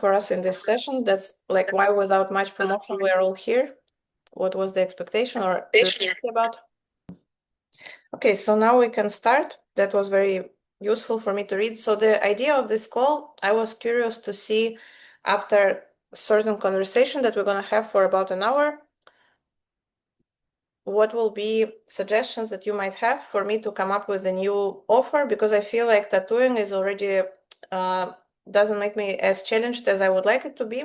for us in this session. That's like why without much promotion we are all here. What was the expectation or about? Okay, so now we can start. That was very useful for me to read. So the idea of this call, I was curious to see after certain conversation that we're going to have for about an hour, what will be suggestions that you might have for me to come up with a new offer, because I feel like tattooing is already doesn't make me as challenged as I would like it to be.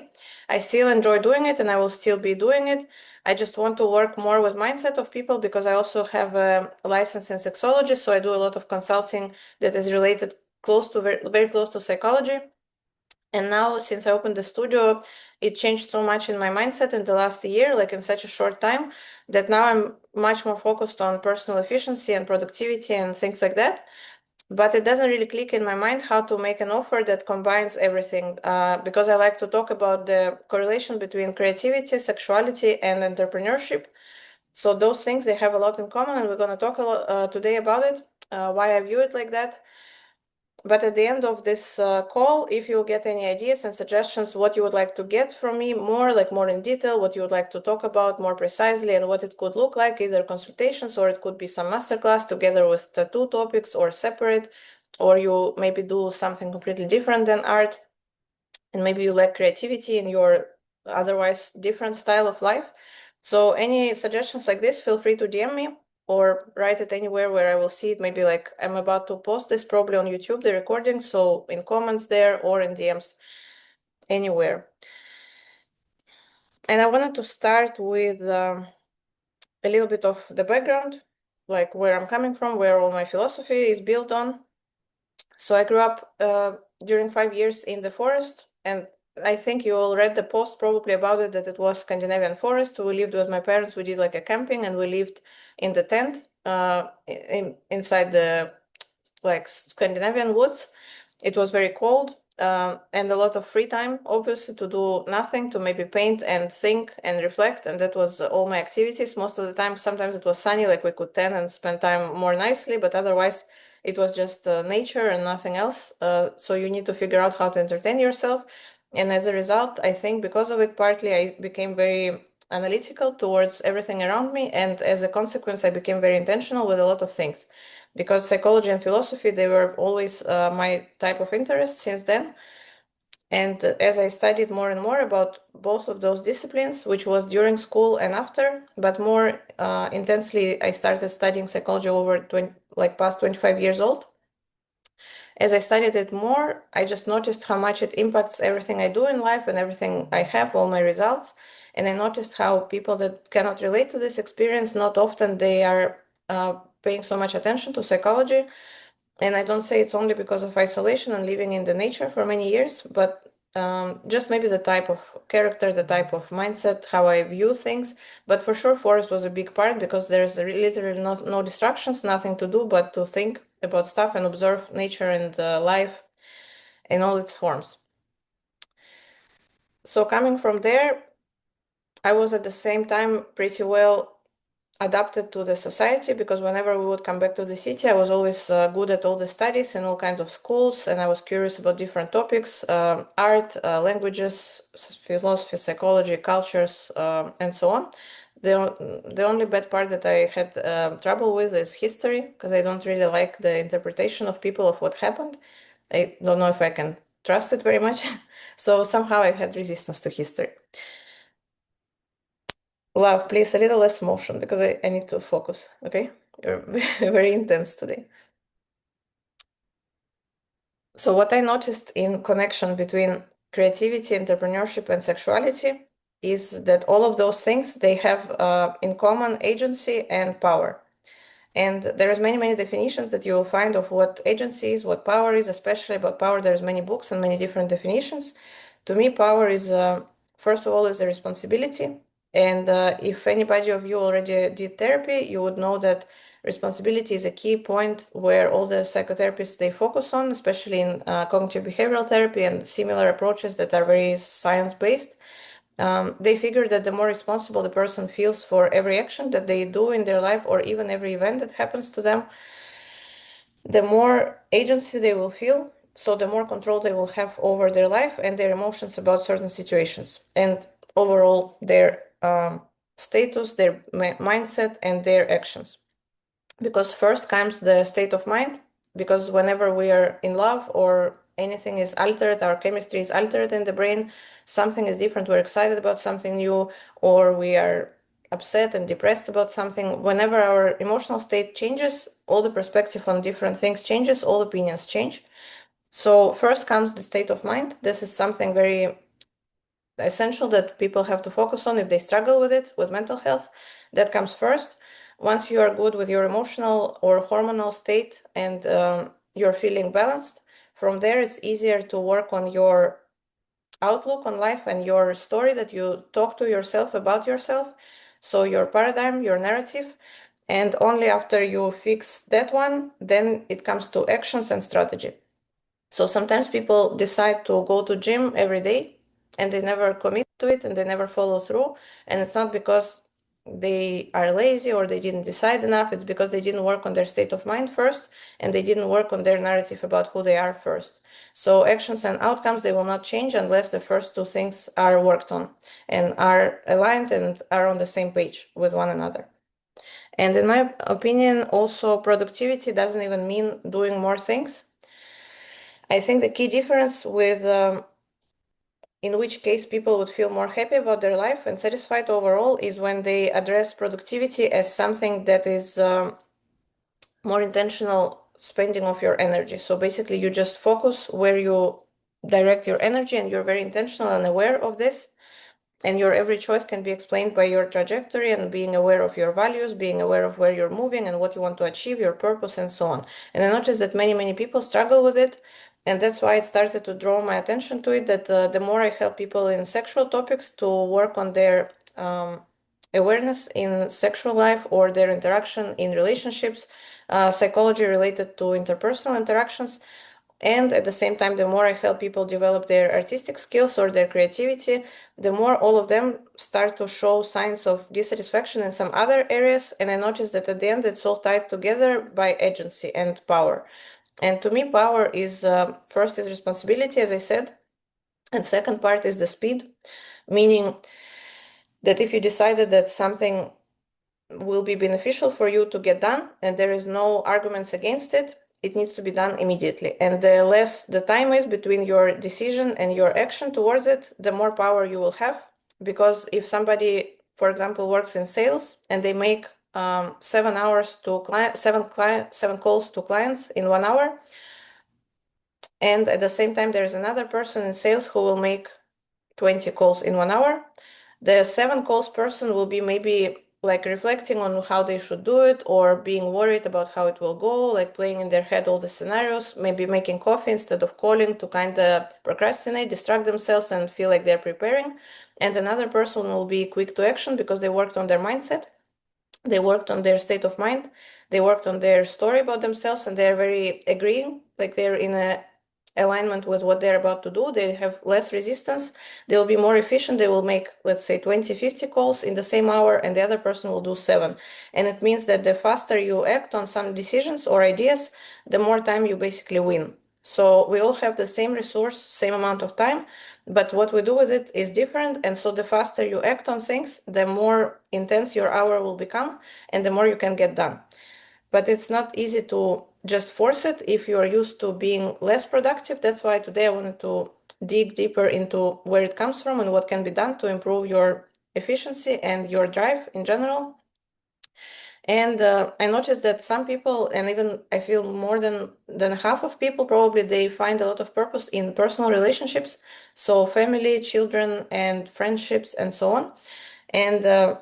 I still enjoy doing it and I will still be doing it. I just want to work more with mindset of people because I also have a license in sexology, so I do a lot of consulting that is related close to very close to psychology. And now, since I opened the studio, it changed so much in my mindset in the last year, like in such a short time, that now I'm much more focused on personal efficiency and productivity and things like that. But it doesn't really click in my mind how to make an offer that combines everything, because I like to talk about the correlation between creativity, sexuality, and entrepreneurship. So those things, they have a lot in common, and we're going to talk a lot today about it, why I view it like that. But at the end of this call, if you get any ideas and suggestions, what you would like to get from me more, like more in detail, what you would like to talk about more precisely and what it could look like, either consultations or it could be some masterclass together with tattoo topics or separate, or you maybe do something completely different than art. And maybe you lack creativity in your otherwise different style of life. So any suggestions like this, feel free to DM me or write it anywhere where I will see it. Maybe like I'm about to post this probably on YouTube, the recording. So in comments there or in DMs, anywhere. And I wanted to start with a little bit of the background, like where I'm coming from, where all my philosophy is built on. So I grew up during 5 years in the forest, and I think you all read the post probably about it, that it was Scandinavian forest. We lived with my parents, we did like a camping, and we lived in the tent inside the like Scandinavian woods. It was very cold and a lot of free time, obviously, to do nothing, to maybe paint and think and reflect. And that was all my activities most of the time. Sometimes it was sunny, like we could tan and spend time more nicely, but otherwise it was just nature and nothing else. So you need to figure out how to entertain yourself. And as a result, I think because of it, partly I became very analytical towards everything around me. And as a consequence, I became very intentional with a lot of things, because psychology and philosophy, they were always my type of interest since then. And as I studied more and more about both of those disciplines, which was during school and after, but more intensely, I started studying psychology over past 25 years old. As I studied it more, I just noticed how much it impacts everything I do in life and everything I have, all my results. And I noticed how people that cannot relate to this experience, not often they are paying so much attention to psychology. And I don't say it's only because of isolation and living in the nature for many years, but just maybe the type of character, the type of mindset, how I view things. But for sure, forest was a big part because there's literally no distractions, nothing to do but to think about stuff and observe nature and life in all its forms. So coming from there, I was at the same time pretty well adapted to the society, because whenever we would come back to the city, I was always good at all the studies in all kinds of schools, and I was curious about different topics, art, languages, philosophy, psychology, cultures, and so on. The only bad part that I had trouble with is history, because I don't really like the interpretation of people of what happened. I don't know if I can trust it very much. So somehow I had resistance to history. Love, please, a little less motion because I need to focus, okay? You're very intense today. So what I noticed in connection between creativity, entrepreneurship, and sexuality is that all of those things, they have in common agency and power. And there's many definitions that you will find of what agency is, what power is. Especially about power, there's many books and many different definitions. To me, power is, first of all, is a responsibility. And if anybody of you already did therapy, you would know that responsibility is a key point where all the psychotherapists, they focus on, especially in cognitive behavioral therapy and similar approaches that are very science-based. They figure that the more responsible the person feels for every action that they do in their life, or even every event that happens to them, the more agency they will feel, so the more control they will have over their life and their emotions about certain situations, and overall their status, their mindset, and their actions. Because first comes the state of mind, because whenever we are in love or anything is altered, our chemistry is altered in the brain, something is different, we're excited about something new, or we are upset and depressed about something. Whenever our emotional state changes, all the perspective on different things changes, all opinions change. So first comes the state of mind. This is something very essential that people have to focus on if they struggle with it, with mental health. That comes first. Once you are good with your emotional or hormonal state and you're feeling balanced, from there it's easier to work on your outlook on life and your story that you talk to yourself about yourself. So your paradigm, your narrative. And only after you fix that one, then it comes to actions and strategy. So sometimes people decide to go to gym every day and they never commit to it and they never follow through. And it's not because they are lazy or they didn't decide enough. It's because they didn't work on their state of mind first and they didn't work on their narrative about who they are first. So actions and outcomes, they will not change unless the first two things are worked on and are aligned and are on the same page with one another. And in my opinion, also productivity doesn't even mean doing more things. I think the key difference with in which case people would feel more happy about their life and satisfied overall is when they address productivity as something that is more intentional spending of your energy. So basically you just focus where you direct your energy and you're very intentional and aware of this. And your every choice can be explained by your trajectory and being aware of your values, being aware of where you're moving and what you want to achieve, your purpose, and so on. And I noticed that many people struggle with it. And that's why I started to draw my attention to it, that the more I help people in sexual topics to work on their awareness in sexual life or their interaction in relationships, psychology related to interpersonal interactions, and at the same time, the more I help people develop their artistic skills or their creativity, the more all of them start to show signs of dissatisfaction in some other areas. And I noticed that at the end, it's all tied together by agency and power. And to me, power is first is responsibility, as I said, and second part is the speed, meaning that if you decided that something will be beneficial for you to get done and there is no arguments against it, it needs to be done immediately. And the less the time is between your decision and your action towards it, the more power you will have. Because if somebody, for example, works in sales and they make 7 hours to seven calls to clients in 1 hour, and at the same time there's another person in sales who will make 20 calls in 1 hour, the 7 calls person will be maybe like reflecting on how they should do it or being worried about how it will go, like playing in their head all the scenarios, maybe making coffee instead of calling to kind of procrastinate, distract themselves and feel like they're preparing. And another person will be quick to action because they worked on their mindset, they worked on their state of mind, they worked on their story about themselves, and they're very agreeing, like they're in a alignment with what they're about to do. They have less resistance, they will be more efficient, they will make, let's say, 20-50 calls in the same hour and the other person will do 7. And it means that the faster you act on some decisions or ideas, the more time you basically win. So we all have the same resource, same amount of time, but what we do with it is different. And so the faster you act on things, the more intense your hour will become and the more you can get done. But it's not easy to just force it if you are used to being less productive. That's why today I wanted to dig deeper into where it comes from and what can be done to improve your efficiency and your drive in general. And I noticed that some people, and even I feel more than half of people, probably they find a lot of purpose in personal relationships, so family, children, and friendships, and so on. And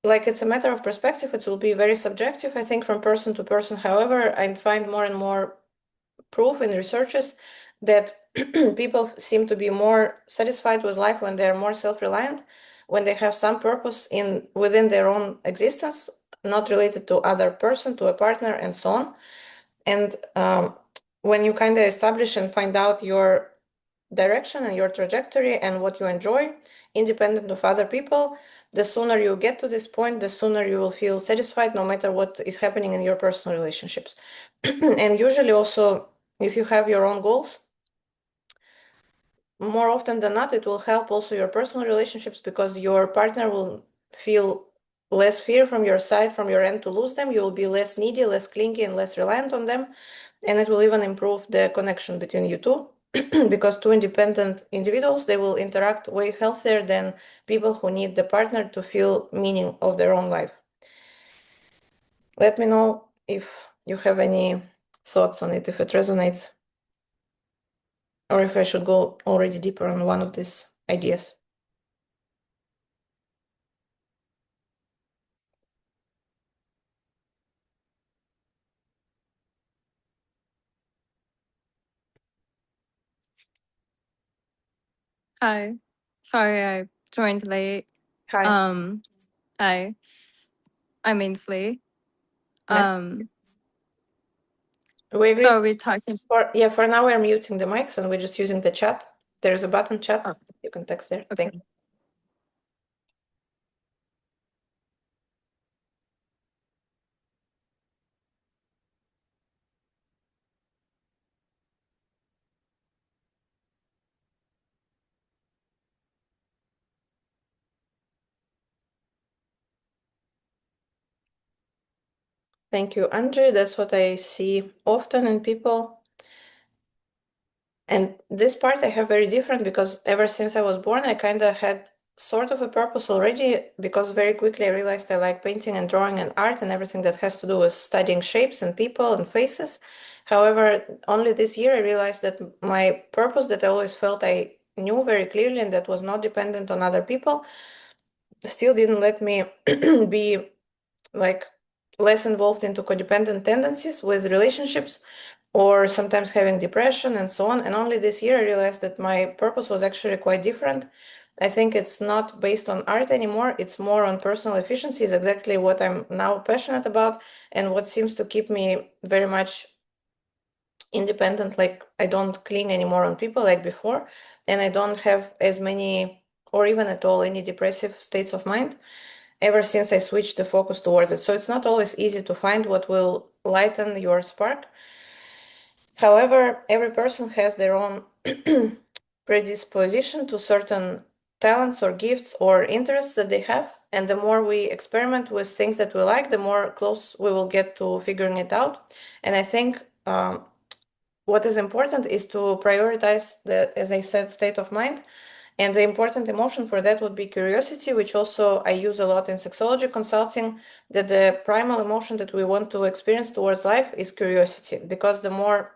like it's a matter of perspective, it will be very subjective, I think, from person to person. However, I find more and more proof in researches that people seem to be more satisfied with life when they're more self-reliant, when they have some purpose in within their own existence, not related to other person, to a partner, and so on. And when you kind of establish and find out your direction and your trajectory and what you enjoy, independent of other people, the sooner you get to this point, the sooner you will feel satisfied no matter what is happening in your personal relationships. And usually also if you have your own goals, more often than not, it will help also your personal relationships, because your partner will feel less fear from your side, from your end, to lose them. You will be less needy, less clingy, and less reliant on them. And it will even improve the connection between you two, because two independent individuals, they will interact way healthier than people who need the partner to feel meaning of their own life. Let me know if you have any thoughts on it, if it resonates, or if I should go already deeper on one of these ideas. Hi. Sorry I joined late. Hi. Hi. I'm Ainsley. Nice. Um, We agreed so we talking. for now we're muting the mics and we're just using the chat. There's a button chat. Oh, You can text there. okay. Thank you. Thank you, Andrew. That's what I see often in people. And this part I have very different, because ever since I was born, I kind of had sort of a purpose already, because very quickly I realized I like painting and drawing and art and everything that has to do with studying shapes and people and faces. However, only this year I realized that my purpose that I always felt I knew very clearly and that was not dependent on other people still didn't let me be like less involved into codependent tendencies with relationships, or sometimes having depression and so on. And only this year I realized that my purpose was actually quite different. I think it's not based on art anymore. It's more on personal efficiency, is exactly what I'm now passionate about, and what seems to keep me very much independent. Like, I don't cling anymore on people like before, and I don't have as many, or even at all, any depressive states of mind ever since I switched the focus towards it. So it's not always easy to find what will lighten your spark. However, every person has their own predisposition to certain talents or gifts or interests that they have. And the more we experiment with things that we like, the more close we will get to figuring it out. And I think what is important is to prioritize the, as I said, state of mind. And the important emotion for that would be curiosity, which also I use a lot in sexology consulting, that the primal emotion that we want to experience towards life is curiosity, because the more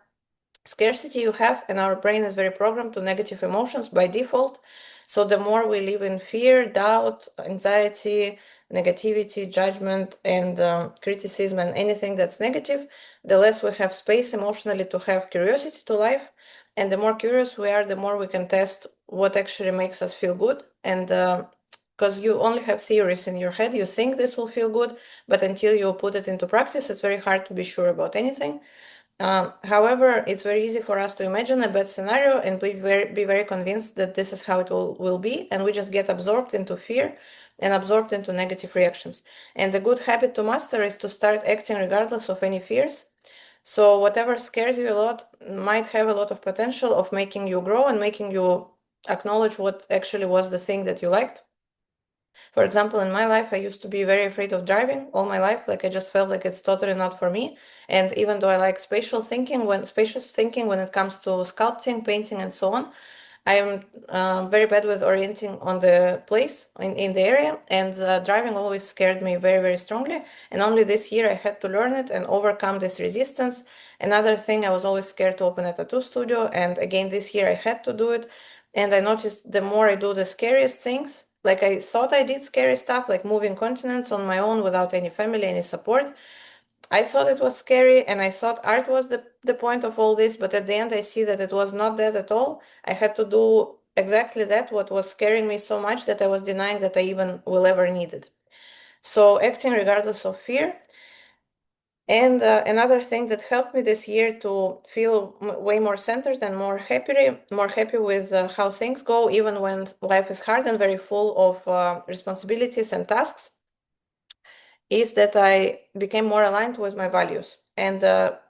scarcity you have, and our brain is very programmed to negative emotions by default. So the more we live in fear, doubt, anxiety, negativity, judgment, and criticism, and anything that's negative, the less we have space emotionally to have curiosity to life. And the more curious we are, the more we can test what actually makes us feel good. And because you only have theories in your head, you think this will feel good, but until you put it into practice, it's very hard to be sure about anything. However, it's very easy for us to imagine a bad scenario and be very convinced that this is how it will be, and we just get absorbed into fear and absorbed into negative reactions. And the good habit to master is to start acting regardless of any fears. So whatever scares you a lot might have a lot of potential of making you grow and making you acknowledge what actually was the thing that you liked. For example, in my life, I used to be very afraid of driving all my life. Like, I just felt like it's totally not for me. And even though I like spacious thinking when it comes to sculpting, painting, and so on, I am very bad with orienting on the place in the area, and driving always scared me very, very strongly. And only this year I had to learn it and overcome this resistance. Another thing, I was always scared to open a tattoo studio, and again this year I had to do it. And I noticed the more I do the scariest things, like I thought I did scary stuff, like moving continents on my own without any family, any support. I thought it was scary, and I thought art was the point of all this, but at the end I see that it was not that at all. I had to do exactly that, what was scaring me so much that I was denying that I even will ever need it. So acting regardless of fear. And another thing that helped me this year to feel way more centered and more happy with how things go, even when life is hard and very full of responsibilities and tasks, is that I became more aligned with my values. And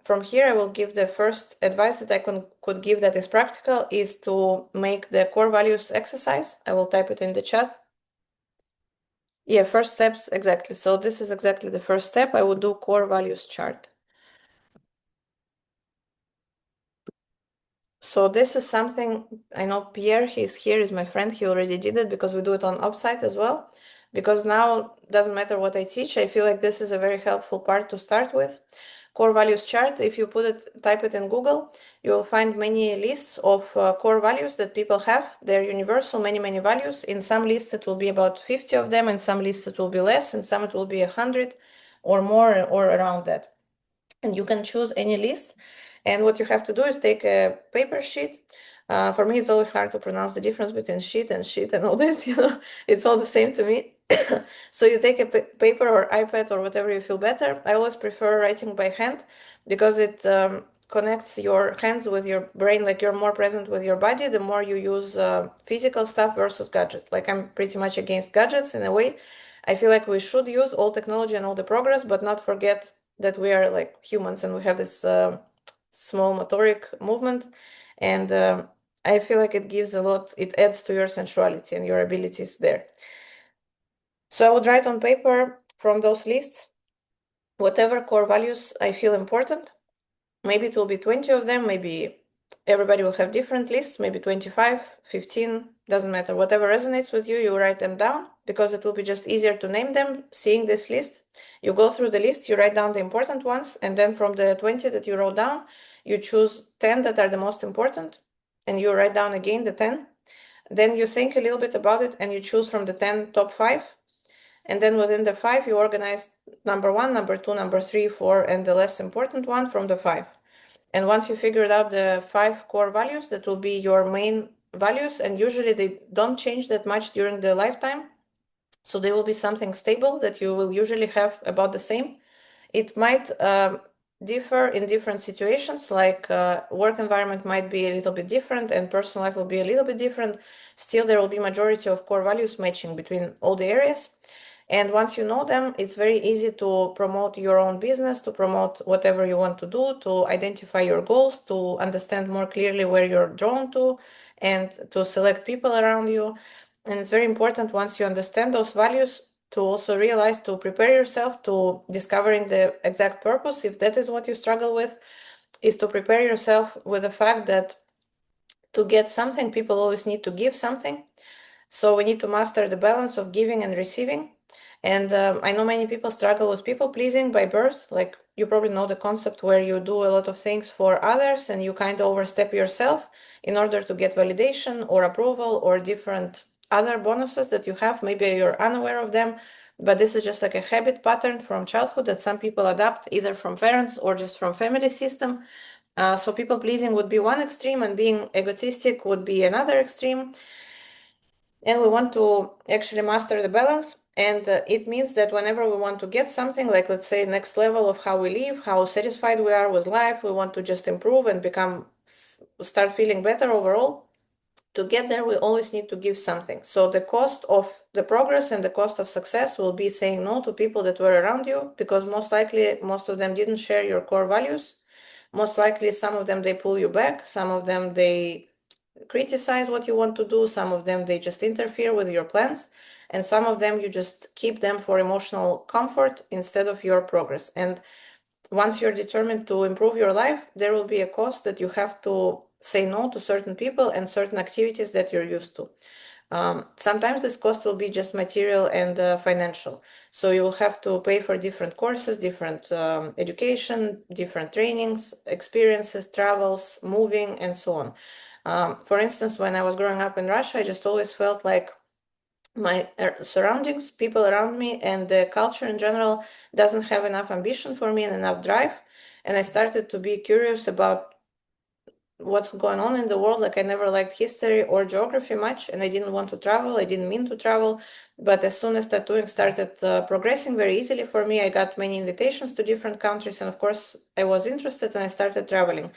from here, I will give the first advice that I could give that is practical is to make the core values exercise. I will type it in the chat. Yeah, first steps, exactly. So this is exactly the first step. I would do core values chart. So this is something, I know Pierre, he's here, is my friend. He already did it because we do it on Upside as well. Because now, doesn't matter what I teach, I feel like this is a very helpful part to start with. Core values chart, if you type it in Google, you will find many lists of core values that people have. They're universal, many values. In some lists, it will be about 50 of them. In some lists, it will be less. In some, it will be 100 or more or around that. And you can choose any list. And what you have to do is take a paper sheet. For me, it's always hard to pronounce the difference between sheet and all this, it's all the same to me. So you take a paper or iPad or whatever you feel better. I always prefer writing by hand because it connects your hands with your brain, like you're more present with your body the more you use physical stuff versus gadget. Like I'm pretty much against gadgets in a way. I feel like we should use all technology and all the progress, but not forget that we are like humans and we have this small motoric movement. And I feel like it gives a lot, it adds to your sensuality and your abilities there. So I would write on paper from those lists whatever core values I feel important. Maybe it will be 20 of them, maybe everybody will have different lists, maybe 25, 15, doesn't matter. Whatever resonates with you, you write them down because it will be just easier to name them seeing this list. You go through the list, you write down the important ones, and then from the 20 that you wrote down, you choose 10 that are the most important, and you write down again the 10. Then you think a little bit about it and you choose from the 10 top 5. And then within the 5, you organize number 1, number 2, number 3, 4, and the less important one from the 5. And once you figured out the 5 core values, that will be your main values. And usually they don't change that much during the lifetime. So they will be something stable that you will usually have about the same. It might differ in different situations, like work environment might be a little bit different and personal life will be a little bit different. Still, there will be majority of core values matching between all the areas. And once you know them, it's very easy to promote your own business, to promote whatever you want to do, to identify your goals, to understand more clearly where you're drawn to, and to select people around you. And it's very important once you understand those values to also realize to prepare yourself to discovering the exact purpose, if that is what you struggle with, is to prepare yourself with the fact that to get something, people always need to give something. So we need to master the balance of giving and receiving. And I know many people struggle with people pleasing by birth. Like you probably know the concept where you do a lot of things for others and you kind of overstep yourself in order to get validation or approval or different other bonuses that you have. Maybe you're unaware of them, but this is just like a habit pattern from childhood that some people adapt either from parents or just from family system. So people pleasing would be one extreme and being egotistic would be another extreme. And we want to actually master the balance. And it means that whenever we want to get something, like let's say next level of how we live, how satisfied we are with life, we want to just improve and start feeling better overall. To get there, we always need to give something. So the cost of the progress and the cost of success will be saying no to people that were around you, because most likely, most of them didn't share your core values. Most likely, some of them, they pull you back. Some of them, they criticize what you want to do. Some of them, they just interfere with your plans. And some of them, you just keep them for emotional comfort instead of your progress. And once you're determined to improve your life, there will be a cost that you have to say no to certain people and certain activities that you're used to. Sometimes this cost will be just material and financial. So you will have to pay for different courses, different education, different trainings, experiences, travels, moving, and so on. For instance, when I was growing up in Russia, I just always felt like my surroundings, people around me, and the culture in general doesn't have enough ambition for me and enough drive. And I started to be curious about what's going on in the world. Like I never liked history or geography much, and I didn't want to travel. I didn't mean to travel. But as soon as tattooing started progressing very easily for me, I got many invitations to different countries. And of course, I was interested and I started traveling.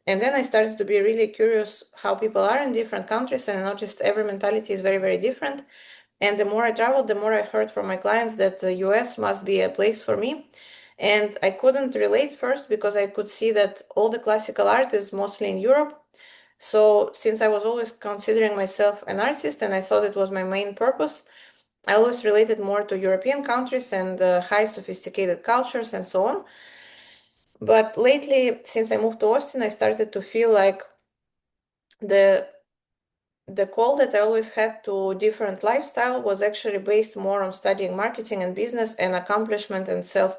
And then I started to be really curious how people are in different countries, and I noticed every mentality is very different. And the more I traveled, the more I heard from my clients that the US must be a place for me. And I couldn't relate first because I could see that all the classical art is mostly in Europe. So since I was always considering myself an artist and I thought it was my main purpose, I always related more to European countries and high sophisticated cultures and so on. But lately, since I moved to Austin, I started to feel like the the call that I always had to different lifestyle was actually based more on studying marketing and business and accomplishment and self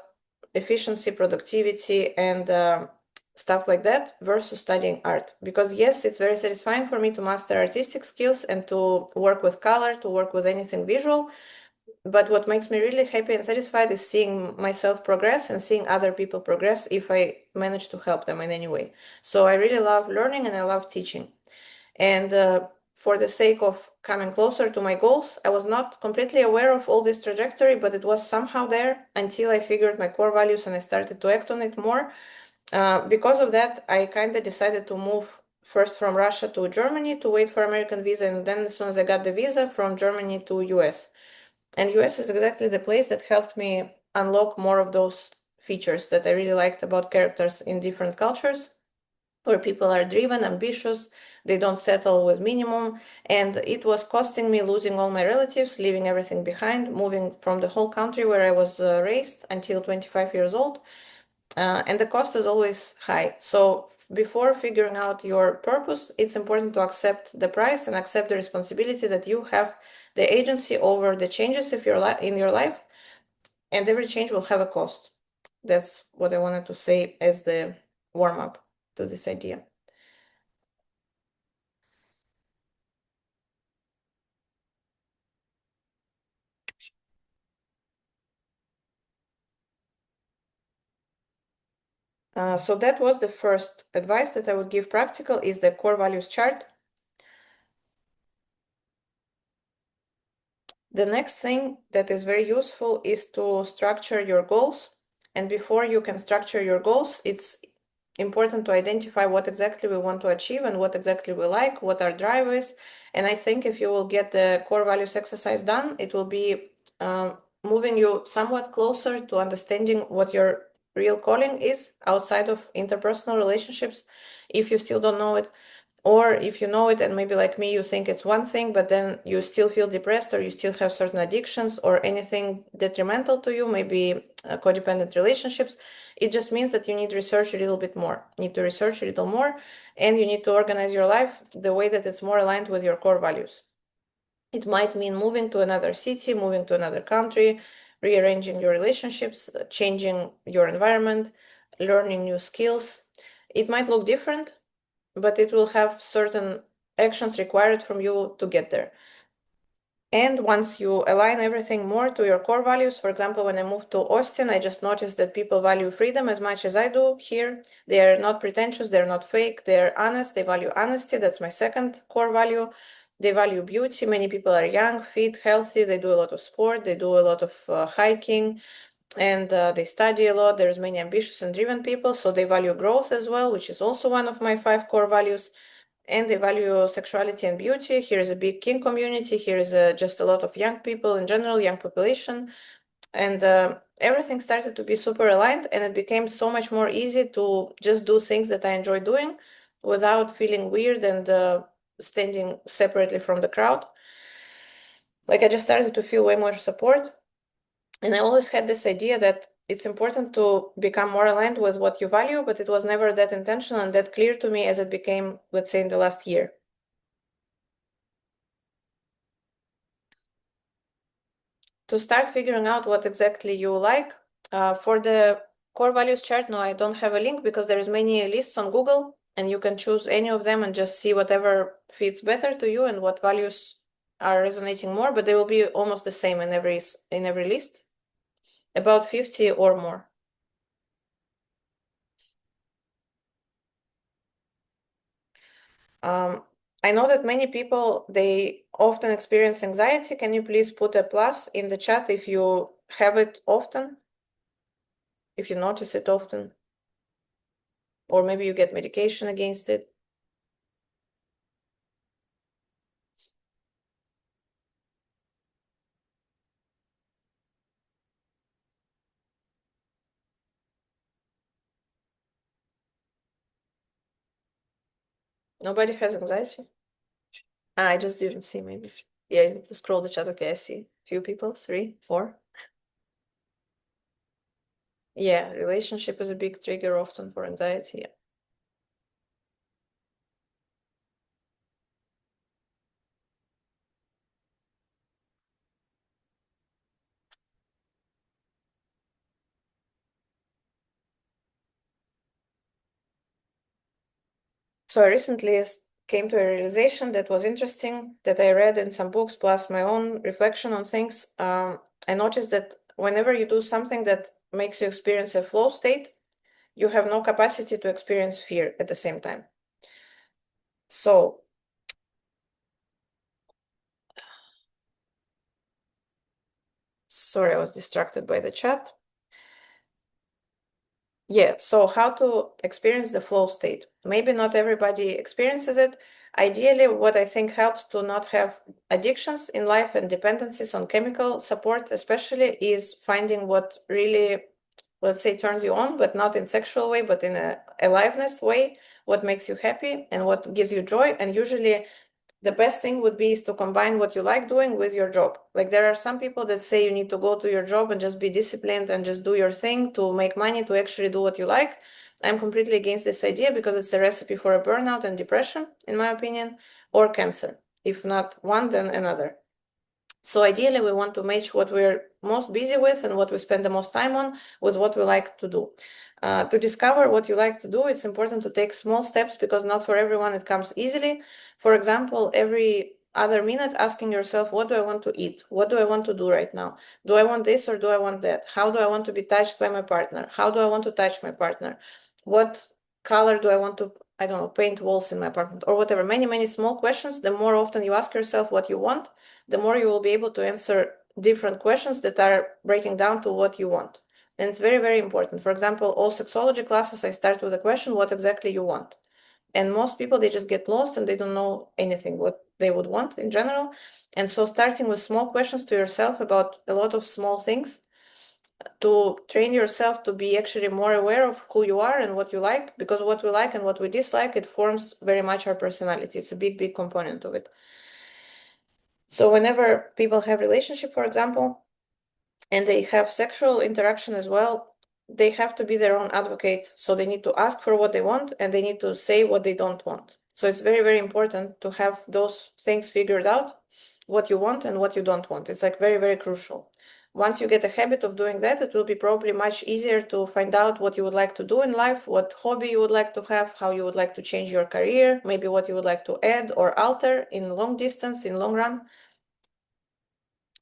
efficiency, productivity, and stuff like that versus studying art. Because yes, it's very satisfying for me to master artistic skills and to work with color, to work with anything visual. But what makes me really happy and satisfied is seeing myself progress and seeing other people progress if I manage to help them in any way. So I really love learning and I love teaching. And for the sake of coming closer to my goals, I was not completely aware of all this trajectory, but it was somehow there until I figured my core values and I started to act on it more. Because of that, I kind of decided to move first from Russia to Germany to wait for American visa, and then as soon as I got the visa, from Germany to US. And US is exactly the place that helped me unlock more of those features that I really liked about characters in different cultures, where people are driven, ambitious, they don't settle with minimum. And it was costing me losing all my relatives, leaving everything behind, moving from the whole country where I was raised until 25 years old. And the cost is always high. So before figuring out your purpose, it's important to accept the price and accept the responsibility that you have the agency over the changes of in your life, and every change will have a cost. That's what I wanted to say as the warm up to this idea. So that was the first advice that I would give practical is the core values chart. The next thing that is very useful is to structure your goals. And before you can structure your goals, it's important to identify what exactly we want to achieve and what exactly we like, what our drive is. And I think if you will get the core values exercise done, it will be moving you somewhat closer to understanding what your real calling is outside of interpersonal relationships, if you still don't know it. Or if you know it and maybe like me, you think it's one thing, but then you still feel depressed or you still have certain addictions or anything detrimental to you, maybe codependent relationships, it just means that you need to research a little bit more. You need to research a little more and you need to organize your life the way that it's more aligned with your core values. It might mean moving to another city, moving to another country, rearranging your relationships, changing your environment, learning new skills. It might look different, but it will have certain actions required from you to get there. And once you align everything more to your core values, for example, when I moved to Austin, I just noticed that people value freedom as much as I do here. They are not pretentious, they're not fake, they're honest, they value honesty. That's my second core value. They value beauty. Many people are young, fit, healthy, they do a lot of sport, they do a lot of hiking, and they study a lot. There's many ambitious and driven people, so they value growth as well, which is also one of my 5 core values. And they value sexuality and beauty. Here is a big kink community. Here is just a lot of young people in general, young population. And everything started to be super aligned, and it became so much more easy to just do things that I enjoy doing without feeling weird and standing separately from the crowd. Like I just started to feel way more support. And I always had this idea that it's important to become more aligned with what you value, but it was never that intentional and that clear to me as it became, let's say, in the last year. To start figuring out what exactly you like, for the core values chart, no, I don't have a link because there's many lists on Google and you can choose any of them and just see whatever fits better to you and what values are resonating more, but they will be almost the same in every list, about 50 or more. I know that many people, they often experience anxiety. Can you please put a plus in the chat if you have it often, if you notice it often, or maybe you get medication against it? Nobody has anxiety? I just didn't see, maybe. Yeah, you need to scroll the chat. Okay, I see. Few people, 3, 4. Yeah, relationship is a big trigger often for anxiety. Yeah. So I recently came to a realization that was interesting that I read in some books, plus my own reflection on things. I noticed that whenever you do something that makes you experience a flow state, you have no capacity to experience fear at the same time. So, sorry, I was distracted by the chat. Yeah, so how to experience the flow state? Maybe not everybody experiences it. Ideally, what I think helps to not have addictions in life and dependencies on chemical support, especially, is finding what really, let's say, turns you on, but not in sexual way, but in a aliveness way, what makes you happy and what gives you joy. And usually the best thing would be is to combine what you like doing with your job. Like there are some people that say you need to go to your job and just be disciplined and just do your thing to make money to actually do what you like. I'm completely against this idea because it's a recipe for a burnout and depression, in my opinion, or cancer. If not one, then another. So ideally, we want to match what we're most busy with and what we spend the most time on with what we like to do. To discover what you like to do, it's important to take small steps because not for everyone it comes easily. For example, every other minute asking yourself, what do I want to eat? What do I want to do right now? Do I want this or do I want that? How do I want to be touched by my partner? How do I want to touch my partner? What color do I want to, I don't know, paint walls in my apartment or whatever? Many, many small questions. The more often you ask yourself what you want, the more you will be able to answer different questions that are breaking down to what you want. And it's very, very important. For example, all sexology classes, I start with the question, what exactly you want? And most people, they just get lost and they don't know anything, what they would want in general. And so starting with small questions to yourself about a lot of small things to train yourself to be actually more aware of who you are and what you like, because what we like and what we dislike, it forms very much our personality. It's a big, big component of it. So whenever people have relationship, for example, and they have sexual interaction as well, they have to be their own advocate. So they need to ask for what they want and they need to say what they don't want. So it's very, very important to have those things figured out, what you want and what you don't want. It's like very, very crucial. Once you get a habit of doing that, it will be probably much easier to find out what you would like to do in life, what hobby you would like to have, how you would like to change your career, maybe what you would like to add or alter in long distance, in long run.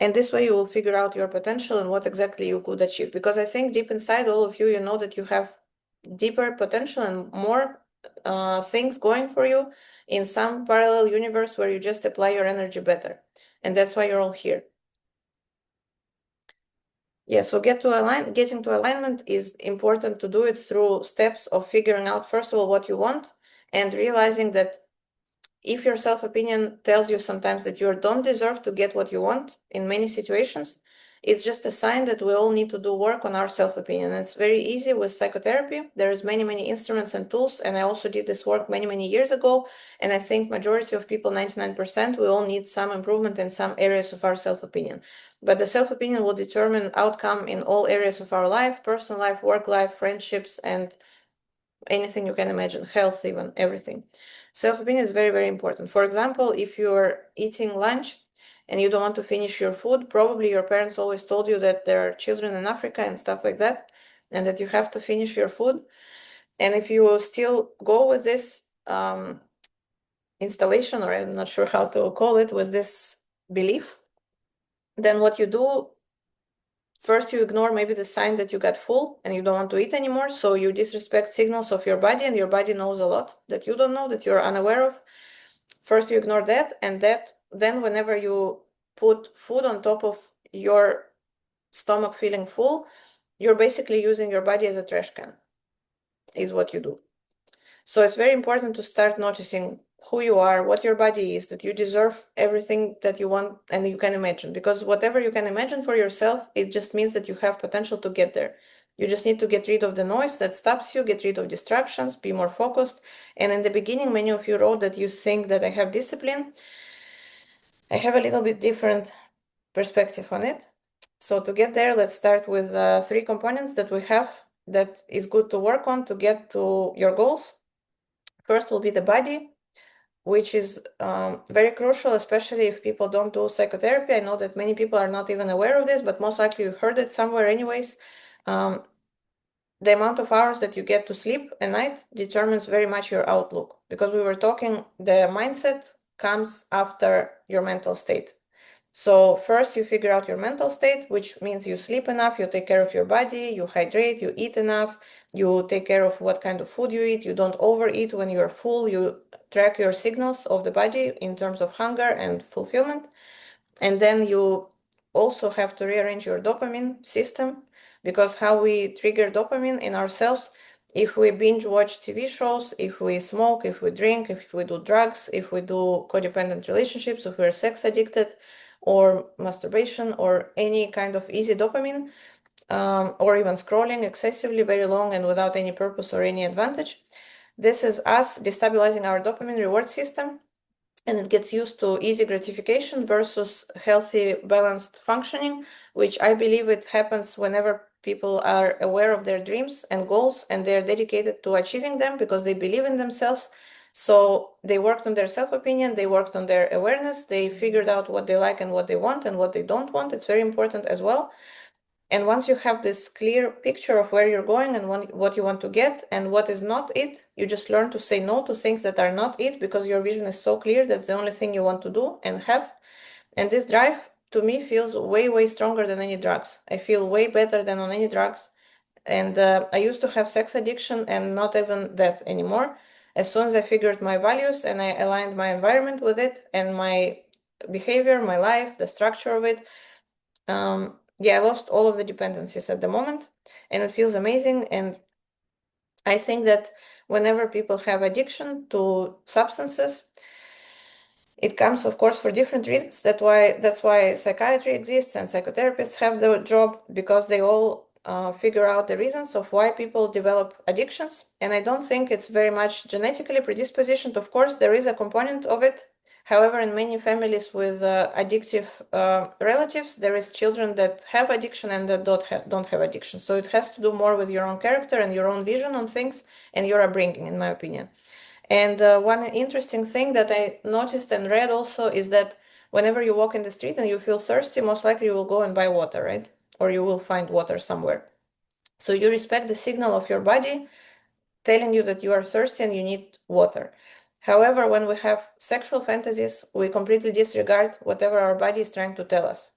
And this way you will figure out your potential and what exactly you could achieve. Because I think deep inside all of you, you know that you have deeper potential and more things going for you in some parallel universe where you just apply your energy better. And that's why you're all here. Yeah, so getting to alignment is important to do it through steps of figuring out, first of all, what you want and realizing that if your self-opinion tells you sometimes that you don't deserve to get what you want in many situations, it's just a sign that we all need to do work on our self-opinion. And it's very easy with psychotherapy. There's many instruments and tools. And I also did this work many years ago. And I think majority of people, 99%, we all need some improvement in some areas of our self-opinion. But the self-opinion will determine outcome in all areas of our life, personal life, work life, friendships, and anything you can imagine, health, even everything. Self-opinion is very important. For example, if you're eating lunch and you don't want to finish your food, probably your parents always told you that there are children in Africa and stuff like that, and that you have to finish your food. And if you still go with this installation, or I'm not sure how to call it, with this belief, then what you do, first you ignore maybe the sign that you got full and you don't want to eat anymore. So you disrespect signals of your body, and your body knows a lot that you don't know, that you're unaware of. First you ignore that, and then whenever you put food on top of your stomach feeling full, you're basically using your body as a trash can, is what you do. So it's very important to start noticing who you are, what your body is, that you deserve everything that you want and you can imagine. Because whatever you can imagine for yourself, it just means that you have potential to get there. You just need to get rid of the noise that stops you, get rid of distractions, be more focused. And in the beginning, many of you wrote that you think that I have discipline. I have a little bit different perspective on it. So to get there, let's start with 3 components that we have that is good to work on to get to your goals. First will be the body, which is very crucial, especially if people don't do psychotherapy. I know that many people are not even aware of this, but most likely you heard it somewhere anyways. The amount of hours that you get to sleep a night determines very much your outlook, because we were talking, the mindset comes after your mental state. So first you figure out your mental state, which means you sleep enough, you take care of your body, you hydrate, you eat enough, you take care of what kind of food you eat, you don't overeat when you're full, you track your signals of the body in terms of hunger and fulfillment. And then you also have to rearrange your dopamine system, because how we trigger dopamine in ourselves, if we binge watch TV shows, if we smoke, if we drink, if we do drugs, if we do codependent relationships, if we're sex addicted, or masturbation, or any kind of easy dopamine, or even scrolling excessively very long and without any purpose or any advantage, this is us destabilizing our dopamine reward system, and it gets used to easy gratification versus healthy, balanced functioning, which I believe it happens whenever people are aware of their dreams and goals and they're dedicated to achieving them because they believe in themselves. So they worked on their self-opinion, they worked on their awareness, they figured out what they like and what they want and what they don't want. It's very important as well. And once you have this clear picture of where you're going and what you want to get and what is not it, you just learn to say no to things that are not it, because your vision is so clear that's the only thing you want to do and have. And this drive, to me, feels way, way stronger than any drugs. I feel way better than on any drugs. And I used to have sex addiction and not even that anymore. As soon as I figured my values and I aligned my environment with it and my behavior, my life, the structure of it, I lost all of the dependencies at the moment, and it feels amazing. And I think that whenever people have addiction to substances, it comes, of course, for different reasons. That's why psychiatry exists and psychotherapists have the job, because they all figure out the reasons of why people develop addictions. And I don't think it's very much genetically predispositioned. Of course, there is a component of it. However, in many families with addictive relatives, there is children that have addiction and that don't have addiction. So it has to do more with your own character and your own vision on things and your upbringing, in my opinion. And one interesting thing that I noticed and read also is that whenever you walk in the street and you feel thirsty, most likely you will go and buy water, right? Or you will find water somewhere. So you respect the signal of your body telling you that you are thirsty and you need water. However, when we have sexual fantasies, we completely disregard whatever our body is trying to tell us.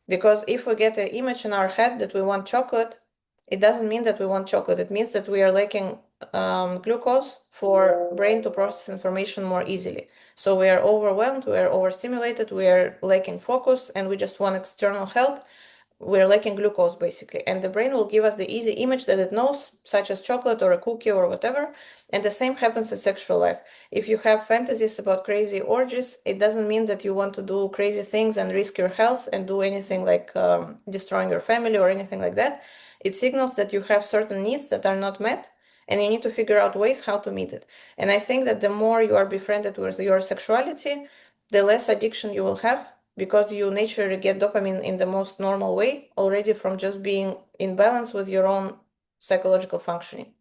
Because if we get an image in our head that we want chocolate, it doesn't mean that we want chocolate. It means that we are lacking glucose for brain to process information more easily. So we are overwhelmed, we are overstimulated, we are lacking focus, and we just want external help. We're lacking glucose, basically. And the brain will give us the easy image that it knows, such as chocolate or a cookie or whatever. And the same happens in sexual life. If you have fantasies about crazy orgies, it doesn't mean that you want to do crazy things and risk your health and do anything like destroying your family or anything like that. It signals that you have certain needs that are not met, and you need to figure out ways how to meet it. And I think that the more you are befriended with your sexuality, the less addiction you will have, because you naturally get dopamine in the most normal way already from just being in balance with your own psychological functioning.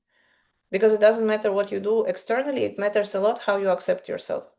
Because it doesn't matter what you do externally, it matters a lot how you accept yourself.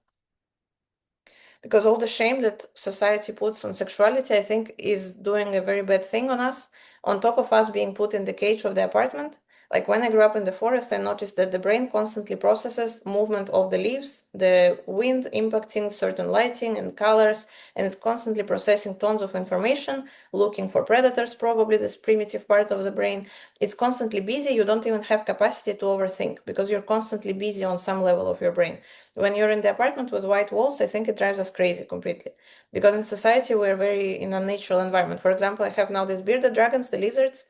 Because all the shame that society puts on sexuality, I think, is doing a very bad thing on us, on top of us being put in the cage of the apartment. Like when I grew up in the forest, I noticed that the brain constantly processes movement of the leaves, the wind impacting certain lighting and colors, and it's constantly processing tons of information, looking for predators, probably this primitive part of the brain. It's constantly busy. You don't even have capacity to overthink because you're constantly busy on some level of your brain. When you're in the apartment with white walls, I think it drives us crazy completely. Because in society, we're very in a natural environment. For example, I have now these bearded dragons, the lizards,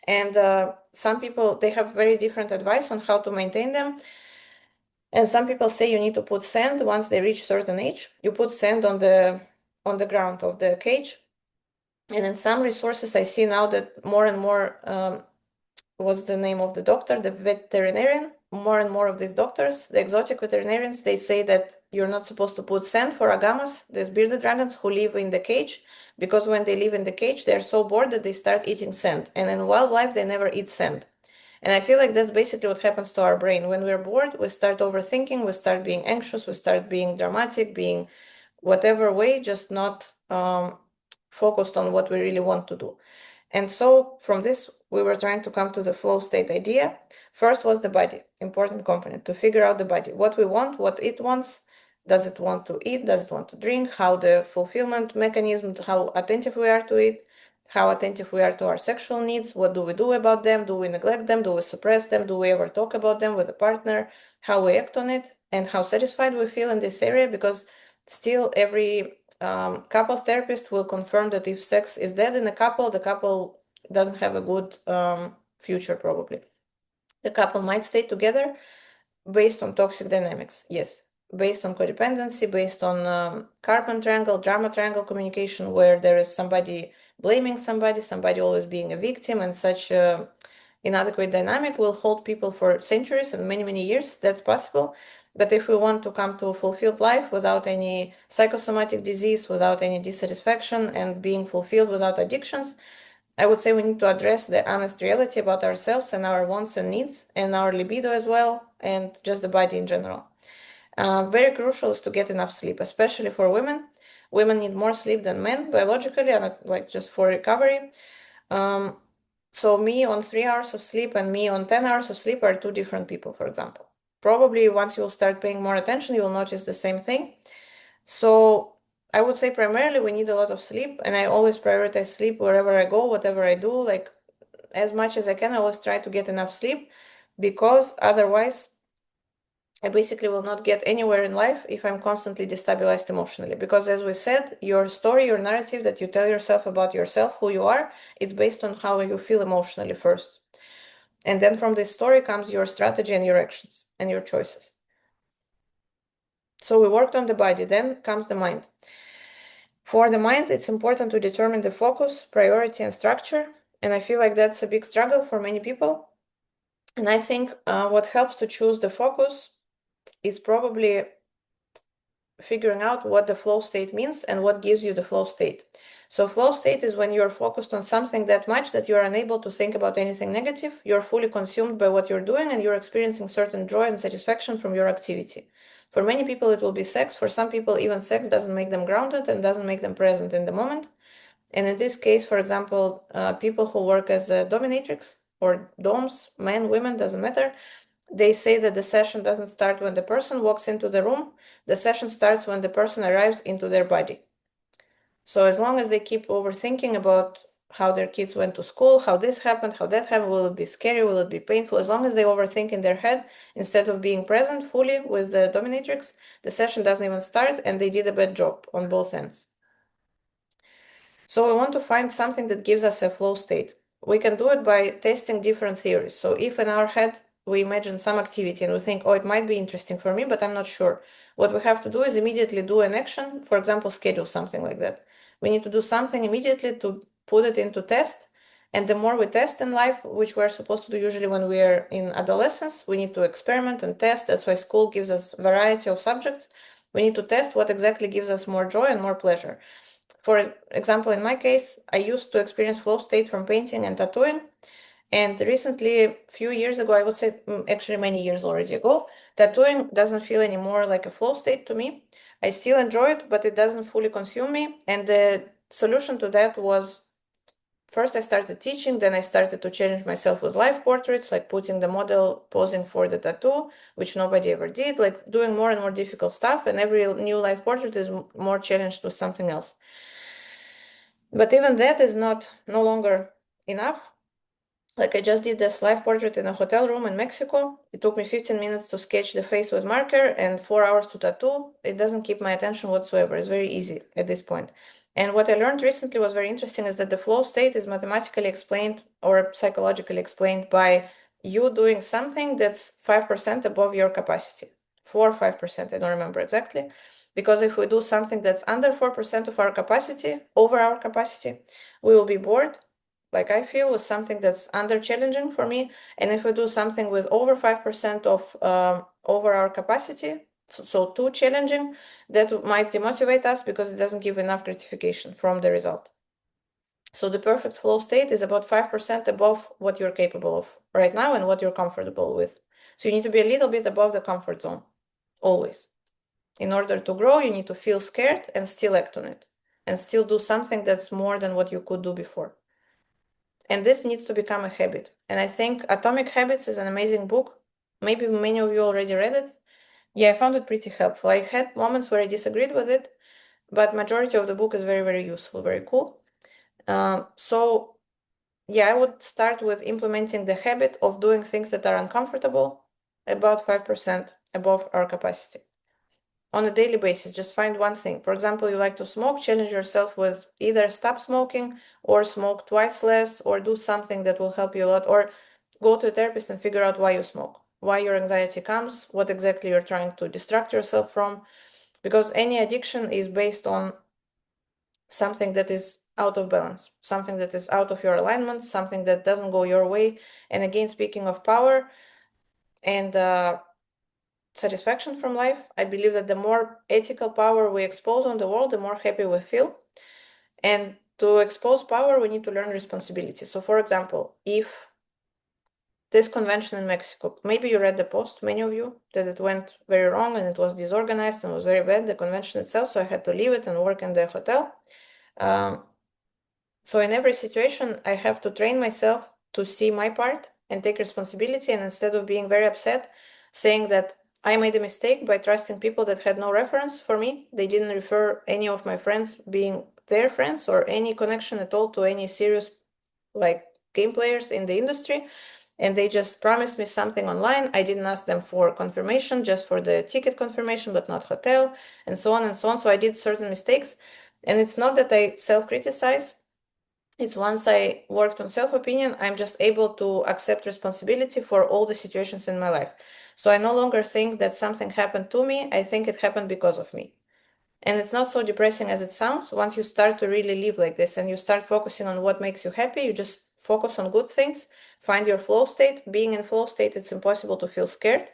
and some people, they have very different advice on how to maintain them. And some people say you need to put sand once they reach certain age. You put sand on the ground of the cage. And in some resources, I see now that more and more was the name of the doctor, the veterinarian. More and more of these doctors, the exotic veterinarians, they say that you're not supposed to put sand for agamas, these bearded dragons who live in the cage, because when they live in the cage, they're so bored that they start eating sand. And in wildlife, they never eat sand. And I feel like that's basically what happens to our brain. When we're bored, we start overthinking, we start being anxious, we start being dramatic, being whatever way, just not focused on what we really want to do. And so from this, we were trying to come to the flow state idea. First was the body, important component, to figure out the body, what we want, what it wants. Does it want to eat? Does it want to drink? How the fulfillment mechanism, how attentive we are to it, how attentive we are to our sexual needs, what do we do about them? Do we neglect them? Do we suppress them? Do we ever talk about them with a partner? How we act on it, and how satisfied we feel in this area, because still every couples therapist will confirm that if sex is dead in a couple, the couple doesn't have a good future probably. The couple might stay together based on toxic dynamics, yes, based on codependency, based on carbon triangle, drama triangle communication, where there is somebody blaming somebody, somebody always being a victim, and such inadequate dynamic will hold people for centuries and many, many years. That's possible. But if we want to come to a fulfilled life without any psychosomatic disease, without any dissatisfaction, and being fulfilled without addictions, I would say we need to address the honest reality about ourselves and our wants and needs, and our libido as well, and just the body in general. Very crucial is to get enough sleep, especially for women. Women need more sleep than men biologically, and like just for recovery. So me on 3 hours of sleep and me on 10 hours of sleep are two different people, for example. Probably once you'll start paying more attention, you'll notice the same thing. So I would say primarily we need a lot of sleep, and I always prioritize sleep wherever I go, whatever I do, like as much as I can, I always try to get enough sleep, because otherwise I basically will not get anywhere in life if I'm constantly destabilized emotionally. Because as we said, your story, your narrative that you tell yourself about yourself, who you are, it's based on how you feel emotionally first. And then from this story comes your strategy and your actions and your choices. So we worked on the body, then comes the mind. For the mind, it's important to determine the focus, priority, and structure. And I feel like that's a big struggle for many people. And I think what helps to choose the focus is probably figuring out what the flow state means and what gives you the flow state. So flow state is when you're focused on something that much that you're unable to think about anything negative, you're fully consumed by what you're doing, and you're experiencing certain joy and satisfaction from your activity. For many people, it will be sex. For some people, even sex doesn't make them grounded and doesn't make them present in the moment. And in this case, for example, people who work as a dominatrix or doms, men, women, doesn't matter, they say that the session doesn't start when the person walks into the room. The session starts when the person arrives into their body. So as long as they keep overthinking about how their kids went to school, how this happened, how that happened, will it be scary, will it be painful, as long as they overthink in their head instead of being present fully with the dominatrix, the session doesn't even start, and they did a bad job on both ends. So we want to find something that gives us a flow state. We can do it by testing different theories. So if in our head we imagine some activity and we think, oh, it might be interesting for me, but I'm not sure, what we have to do is immediately do an action. For example, schedule something like that. We need to do something immediately to put it into test. And the more we test in life, which we're supposed to do usually when we are in adolescence, we need to experiment and test. That's why school gives us variety of subjects. We need to test what exactly gives us more joy and more pleasure. For example, in my case, I used to experience flow state from painting and tattooing. And recently, a few years ago, I would say actually many years already ago, tattooing doesn't feel anymore like a flow state to me. I still enjoy it, but it doesn't fully consume me. And the solution to that was, first I started teaching, then I started to challenge myself with live portraits, like putting the model posing for the tattoo, which nobody ever did, like doing more and more difficult stuff. And every new live portrait is more challenged with something else. But even that is no longer enough. Like I just did this live portrait in a hotel room in Mexico. It took me 15 minutes to sketch the face with marker and 4 hours to tattoo. It doesn't keep my attention whatsoever. It's very easy at this point. And what I learned recently was very interesting, is that the flow state is mathematically explained or psychologically explained by you doing something that's 5% above your capacity. 4 or 5%, I don't remember exactly. Because if we do something that's under 4% of our capacity, over our capacity, we will be bored, like I feel, was something that's under challenging for me. And if we do something with over 5% of over our capacity, so too challenging, that might demotivate us because it doesn't give enough gratification from the result. So the perfect flow state is about 5% above what you're capable of right now and what you're comfortable with. So you need to be a little bit above the comfort zone, always. In order to grow, you need to feel scared and still act on it, and still do something that's more than what you could do before. And this needs to become a habit. And I think Atomic Habits is an amazing book. Maybe many of you already read it. Yeah, I found it pretty helpful. I had moments where I disagreed with it, but majority of the book is very, very useful, very cool. So yeah, I would start with implementing the habit of doing things that are uncomfortable, about 5% above our capacity. On a daily basis, just find one thing. For example, you like to smoke, challenge yourself with either stop smoking or smoke twice less, or do something that will help you a lot, or go to a therapist and figure out why you smoke, why your anxiety comes, what exactly you're trying to distract yourself from. Because any addiction is based on something that is out of balance, something that is out of your alignment, something that doesn't go your way. And again, speaking of power and satisfaction from life, I believe that the more ethical power we expose on the world, the more happy we feel. And to expose power, we need to learn responsibility. So for example, if this convention in Mexico, maybe you read the post, many of you, that it went very wrong and it was disorganized and was very bad, the convention itself, so I had to leave it and work in the hotel. So in every situation, I have to train myself to see my part and take responsibility. And instead of being very upset, saying that I made a mistake by trusting people that had no reference for me, they didn't refer any of my friends being their friends or any connection at all to any serious like game players in the industry. And they just promised me something online. I didn't ask them for confirmation, just for the ticket confirmation, but not hotel, and so on and so on. So I did certain mistakes. And it's not that I self-criticize. It's once I worked on self-opinion, I'm just able to accept responsibility for all the situations in my life. So I no longer think that something happened to me. I think it happened because of me. And it's not so depressing as it sounds. Once you start to really live like this and you start focusing on what makes you happy, you just focus on good things, find your flow state. Being in flow state, it's impossible to feel scared.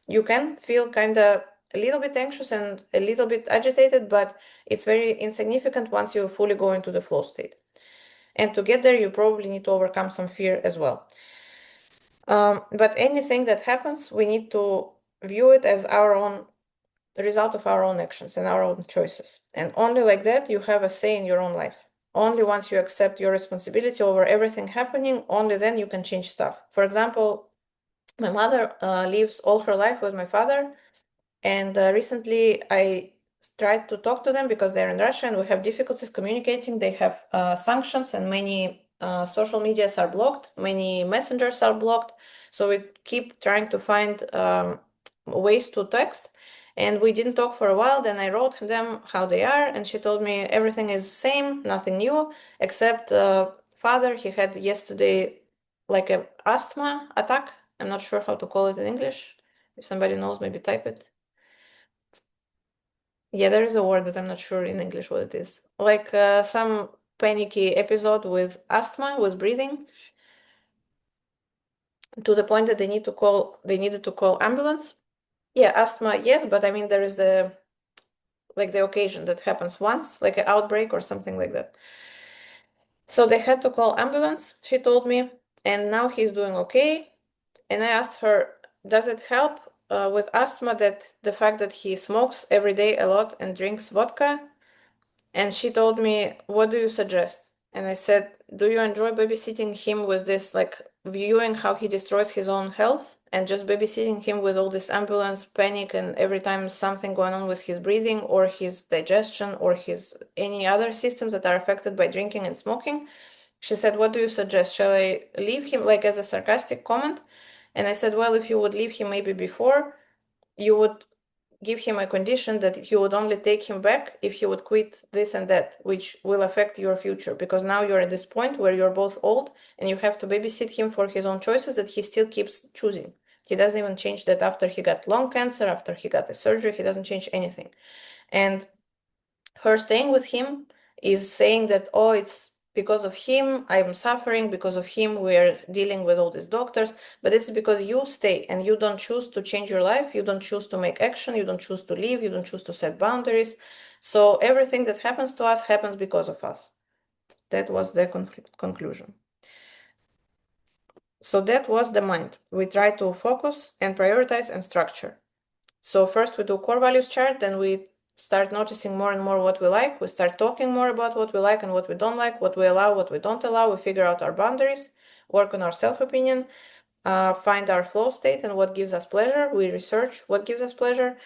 You can feel kind of a little bit anxious and a little bit agitated, but it's very insignificant once you fully go into the flow state. And to get there, you probably need to overcome some fear as well. But anything that happens, we need to view it as our own the result of our own actions and our own choices. And only like that, you have a say in your own life. Only once you accept your responsibility over everything happening, only then you can change stuff. For example, my mother lives all her life with my father. And recently I tried to talk to them because they're in Russia and we have difficulties communicating. They have sanctions and many social medias are blocked. Many messengers are blocked. So we keep trying to find ways to text. And we didn't talk for a while. Then I wrote them how they are. And she told me everything is same, nothing new, except father, he had yesterday like a asthma attack. I'm not sure how to call it in English. If somebody knows, maybe type it. Yeah, there is a word, but I'm not sure in English what it is. Like some panicky episode with asthma, with breathing, to the point that they needed to call ambulance. Yeah, asthma, yes, but I mean there is the occasion that happens once, like an outbreak or something like that. So they had to call ambulance, she told me, and now he's doing okay. And I asked her, does it help with asthma that the fact that he smokes every day a lot and drinks vodka? And she told me, what do you suggest? And I said, do you enjoy babysitting him with this, like viewing how he destroys his own health and just babysitting him with all this ambulance panic and every time something going on with his breathing or his digestion or his any other systems that are affected by drinking and smoking? She said, what do you suggest? Shall I leave him, like as a sarcastic comment? And I said, well, if you would leave him maybe before, you would give him a condition that you would only take him back if he would quit this and that, which will affect your future. Because now you're at this point where you're both old and you have to babysit him for his own choices that he still keeps choosing. He doesn't even change that after he got lung cancer, after he got a surgery, he doesn't change anything. And her staying with him is saying that, oh, it's because of him, I'm suffering, because of him, we're dealing with all these doctors. But this is because you stay and you don't choose to change your life. You don't choose to make action. You don't choose to leave. You don't choose to set boundaries. So everything that happens to us happens because of us. That was the conclusion. So that was the mind. We try to focus and prioritize and structure. So first we do core values chart, then we start noticing more and more what we like. We start talking more about what we like and what we don't like, what we allow, what we don't allow. We figure out our boundaries, work on our self-opinion, find our flow state and what gives us pleasure. We research what gives us pleasure.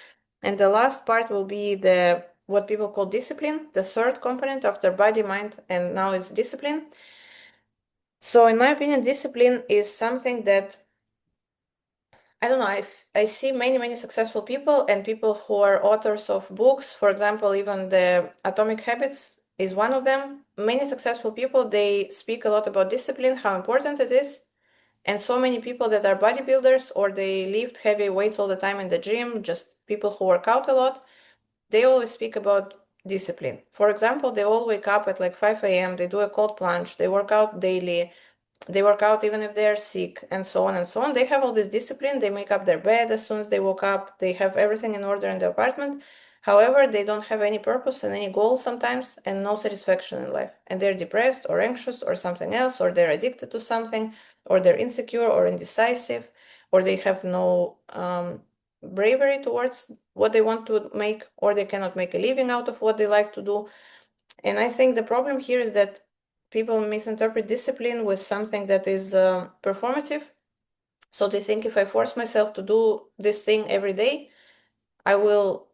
And the last part will be the what people call discipline, the third component after body, mind, and now is discipline. So in my opinion, discipline is something that, I don't know, I see many successful people and people who are authors of books. For example, even the Atomic Habits is one of them. Many successful people, they speak a lot about discipline, how important it is. And so many people that are bodybuilders or they lift heavy weights all the time in the gym, just people who work out a lot, they always speak about discipline. For example, they all wake up at like 5 a.m., they do a cold plunge, they work out daily, they work out even if they are sick, and so on and so on. They have all this discipline. They make up their bed as soon as they woke up. They have everything in order in the apartment. However, they don't have any purpose and any goal sometimes and no satisfaction in life. And they're depressed or anxious or something else, or they're addicted to something, or they're insecure or indecisive, or they have no bravery towards what they want to make, or they cannot make a living out of what they like to do. And I think the problem here is that people misinterpret discipline with something that is performative. So they think if I force myself to do this thing every day, I will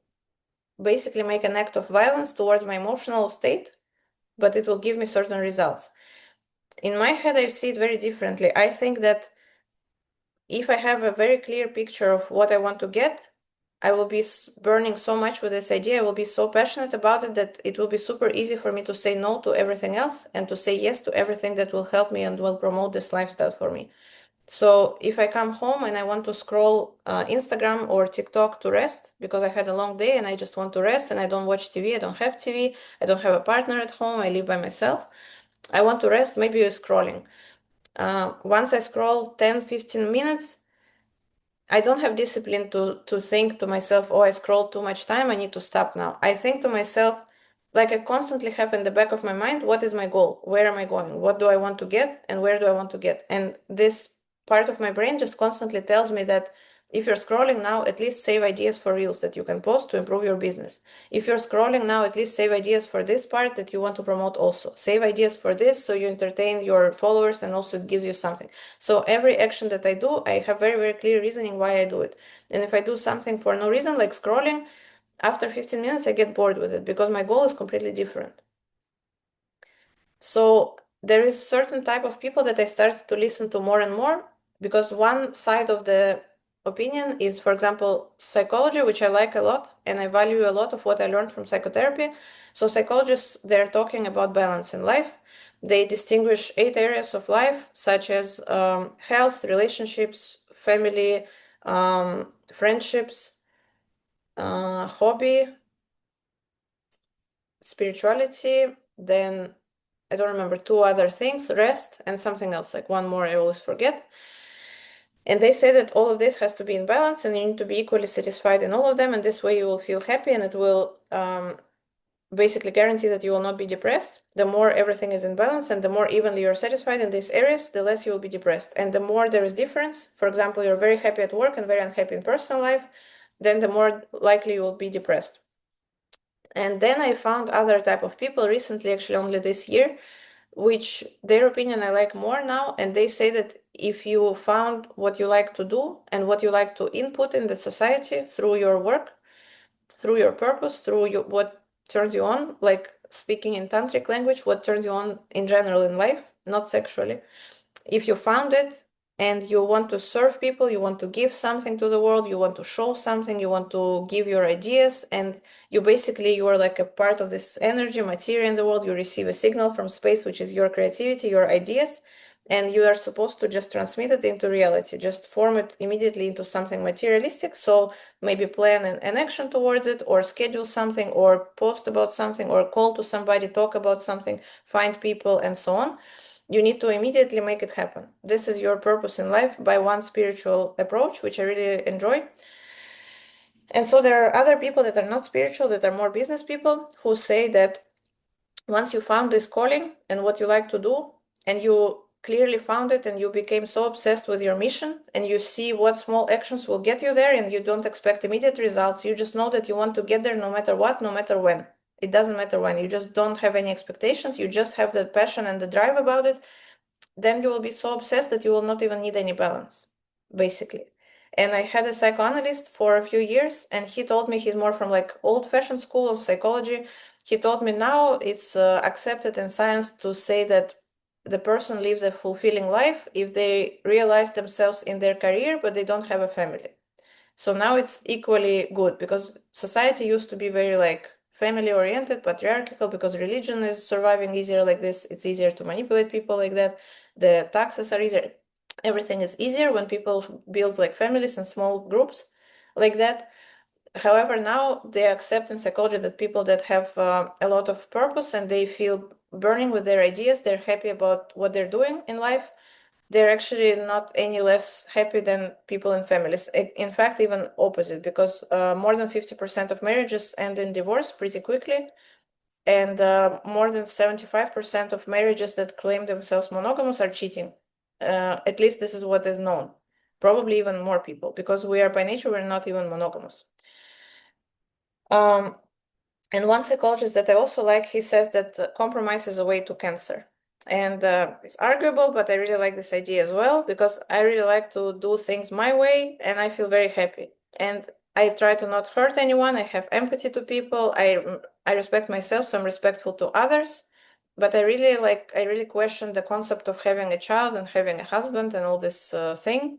basically make an act of violence towards my emotional state, but it will give me certain results. In my head, I see it very differently. I think that if I have a very clear picture of what I want to get, I will be burning so much with this idea. I will be so passionate about it that it will be super easy for me to say no to everything else and to say yes to everything that will help me and will promote this lifestyle for me. So if I come home and I want to scroll Instagram or TikTok to rest because I had a long day and I just want to rest and I don't watch TV, I don't have TV, I don't have a partner at home, I live by myself, I want to rest, maybe you're scrolling. Once I scroll 10-15 minutes, I don't have discipline to think to myself, oh, I scrolled too much time, I need to stop now. I think to myself, like I constantly have in the back of my mind, what is my goal? Where am I going? What do I want to get? And where do I want to get? And this part of my brain just constantly tells me that if you're scrolling now, at least save ideas for reels that you can post to improve your business. If you're scrolling now, at least save ideas for this part that you want to promote also. Save ideas for this so you entertain your followers and also it gives you something. So every action that I do, I have very clear reasoning why I do it. And if I do something for no reason, like scrolling, after 15 minutes, I get bored with it because my goal is completely different. So there is certain type of people that I started to listen to more and more because one side of the opinion is, for example, psychology, which I like a lot and I value a lot of what I learned from psychotherapy. So psychologists, they're talking about balance in life. They distinguish 8 areas of life, such as health, relationships, family, friendships, hobby, spirituality, then I don't remember 2 other things, rest, and something else, like one more I always forget. And they say that all of this has to be in balance and you need to be equally satisfied in all of them. And this way you will feel happy and it will basically guarantee that you will not be depressed. The more everything is in balance and the more evenly you're satisfied in these areas, the less you will be depressed. And the more there is difference, for example, you're very happy at work and very unhappy in personal life, then the more likely you will be depressed. And then I found other type of people recently, actually only this year, which their opinion I like more now. And they say that if you found what you like to do and what you like to input in the society through your work, through your purpose, through what turns you on, like speaking in tantric language, what turns you on in general in life, not sexually. If you found it and you want to serve people, you want to give something to the world, you want to show something, you want to give your ideas, and you are like a part of this energy, material in the world, you receive a signal from space, which is your creativity, your ideas, and you are supposed to just transmit it into reality, just form it immediately into something materialistic. So maybe plan an action towards it, or schedule something, or post about something, or call to somebody, talk about something, find people, and so on. You need to immediately make it happen. This is your purpose in life by one spiritual approach, which I really enjoy. And so there are other people that are not spiritual, that are more business people, who say that once you found this calling and what you like to do, and you clearly found it, and you became so obsessed with your mission, and you see what small actions will get you there, and you don't expect immediate results, you just know that you want to get there no matter what, no matter when. It doesn't matter when. You just don't have any expectations. You just have the passion and the drive about it. Then you will be so obsessed that you will not even need any balance, basically. And I had a psychoanalyst for a few years, and he told me, he's more from like old-fashioned school of psychology. He told me now it's accepted in science to say that the person lives a fulfilling life if they realize themselves in their career, but they don't have a family. So now it's equally good, because society used to be very like family oriented, patriarchal, because religion is surviving easier like this. It's easier to manipulate people like that. The taxes are easier. Everything is easier when people build like families and small groups like that. However, now they accept in psychology that people that have a lot of purpose and they feel burning with their ideas, they're happy about what they're doing in life, they're actually not any less happy than people in families. In fact, even opposite, because more than 50% of marriages end in divorce pretty quickly. And more than 75% of marriages that claim themselves monogamous are cheating. At least this is what is known. Probably even more people, because we are by nature, we're not even monogamous. And one psychologist that I also like, he says that compromise is a way to cancer. And it's arguable, but I really like this idea as well, because I really like to do things my way, and I feel very happy. And I try to not hurt anyone. I have empathy to people. I respect myself, so I'm respectful to others. But I really question the concept of having a child and having a husband and all this thing,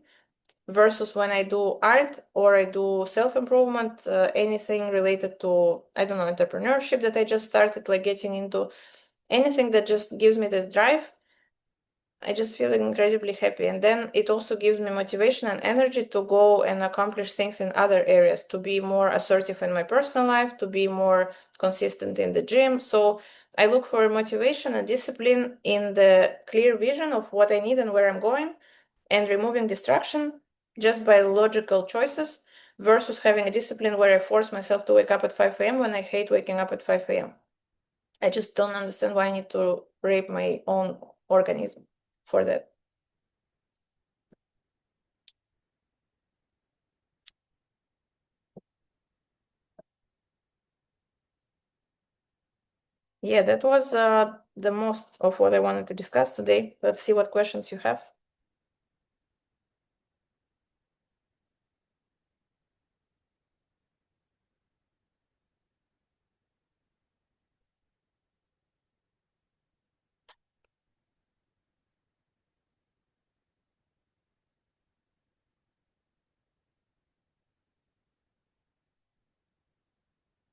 versus when I do art or I do self-improvement, anything related to, I don't know, entrepreneurship that I just started like getting into, anything that just gives me this drive, I just feel incredibly happy. And then it also gives me motivation and energy to go and accomplish things in other areas, to be more assertive in my personal life, to be more consistent in the gym. So I look for motivation and discipline in the clear vision of what I need and where I'm going, and removing distraction just by logical choices, versus having a discipline where I force myself to wake up at 5 a.m. when I hate waking up at 5 a.m. I just don't understand why I need to rape my own organism for that. Yeah, that was the most of what I wanted to discuss today. Let's see what questions you have.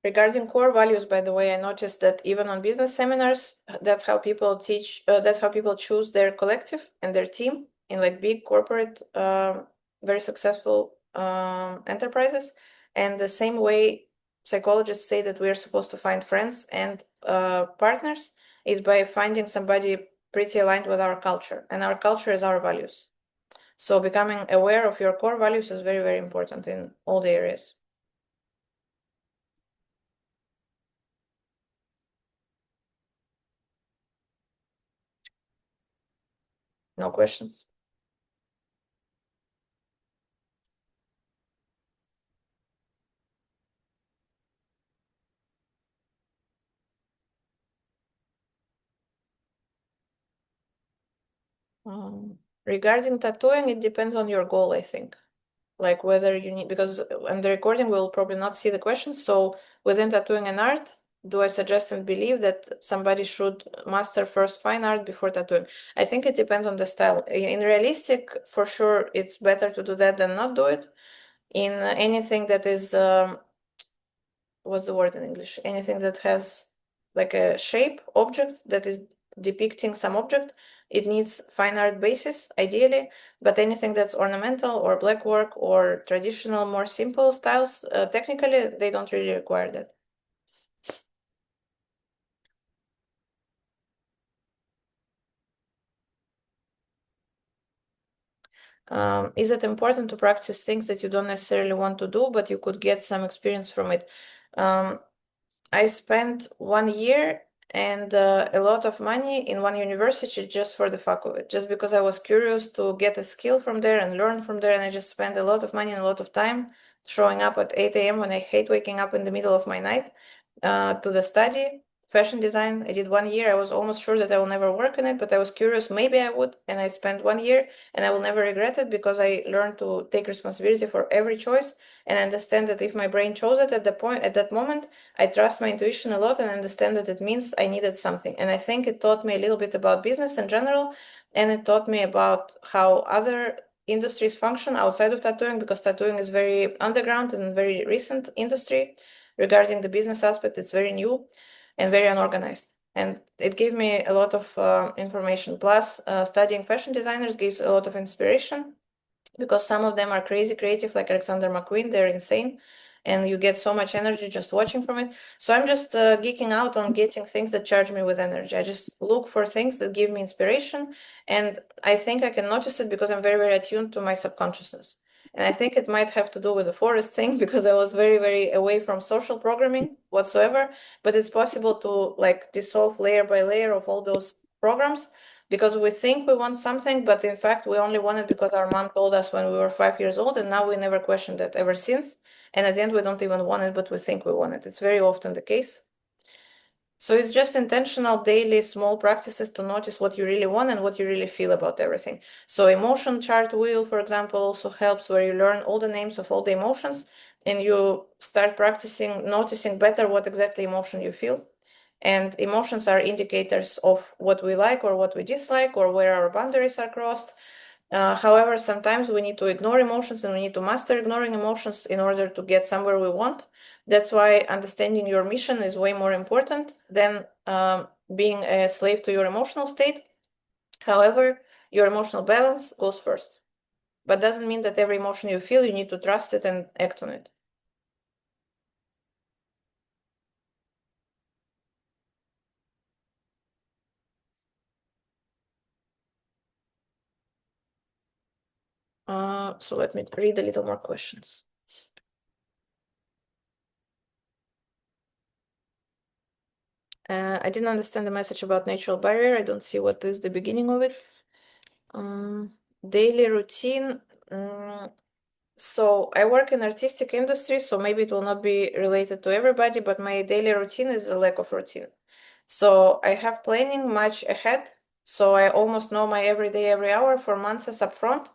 Regarding core values, by the way, I noticed that even on business seminars, that's how people teach, that's how people choose their collective and their team in like big corporate, very successful enterprises. And the same way psychologists say that we're supposed to find friends and partners is by finding somebody pretty aligned with our culture. And our culture is our values. So becoming aware of your core values is very, very important in all the areas. No questions. Regarding tattooing, it depends on your goal, I think. Like whether you need, because in the recording we'll probably not see the questions. So within tattooing and art, do I suggest and believe that somebody should master first fine art before tattooing? I think it depends on the style. In realistic, for sure, it's better to do that than not do it. In anything that is, what's the word in English? Anything that has like a shape, object that is depicting some object, it needs fine art basis, ideally, but anything that's ornamental or black work or traditional, more simple styles, technically, they don't really require that. Is it important to practice things that you don't necessarily want to do, but you could get some experience from it? I spent 1 year and a lot of money in one university just for the fuck of it, just because I was curious to get a skill from there and learn from there. And I just spent a lot of money and a lot of time showing up at 8 a.m. when I hate waking up in the middle of my night to the study fashion design. I did 1 year. I was almost sure that I will never work in it, but I was curious, maybe I would. And I spent 1 year and I will never regret it because I learned to take responsibility for every choice and understand that if my brain chose it at that moment, I trust my intuition a lot and understand that it means I needed something. And I think it taught me a little bit about business in general, and it taught me about how other industries function outside of tattooing, because tattooing is very underground and very recent industry. Regarding the business aspect, it's very new and very unorganized. And it gave me a lot of information. Plus, studying fashion designers gives a lot of inspiration because some of them are crazy creative, like Alexander McQueen. They're insane. And you get so much energy just watching from it. So I'm just geeking out on getting things that charge me with energy. I just look for things that give me inspiration. And I think I can notice it because I'm very, very attuned to my subconsciousness. And I think it might have to do with the forest thing because I was very, very away from social programming whatsoever. But it's possible to like dissolve layer by layer of all those programs because we think we want something, but in fact, we only want it because our mom told us when we were 5 years old, and now we never questioned it ever since. And at the end, we don't even want it, but we think we want it. It's very often the case. So it's just intentional, daily, small practices to notice what you really want and what you really feel about everything. So emotion chart wheel, for example, also helps where you learn all the names of all the emotions and you start practicing, noticing better what exactly emotion you feel. And emotions are indicators of what we like or what we dislike or where our boundaries are crossed. However, sometimes we need to ignore emotions and we need to master ignoring emotions in order to get somewhere we want. That's why understanding your mission is way more important than being a slave to your emotional state. However, your emotional balance goes first, but doesn't mean that every emotion you feel, you need to trust it and act on it. So let me read a little more questions. I didn't understand the message about natural barrier. I don't see what is the beginning of it. Daily routine. So I work in artistic industry, so maybe it will not be related to everybody, but my daily routine is a lack of routine. So I have planning much ahead. So I almost know my every day, every hour for months as upfront,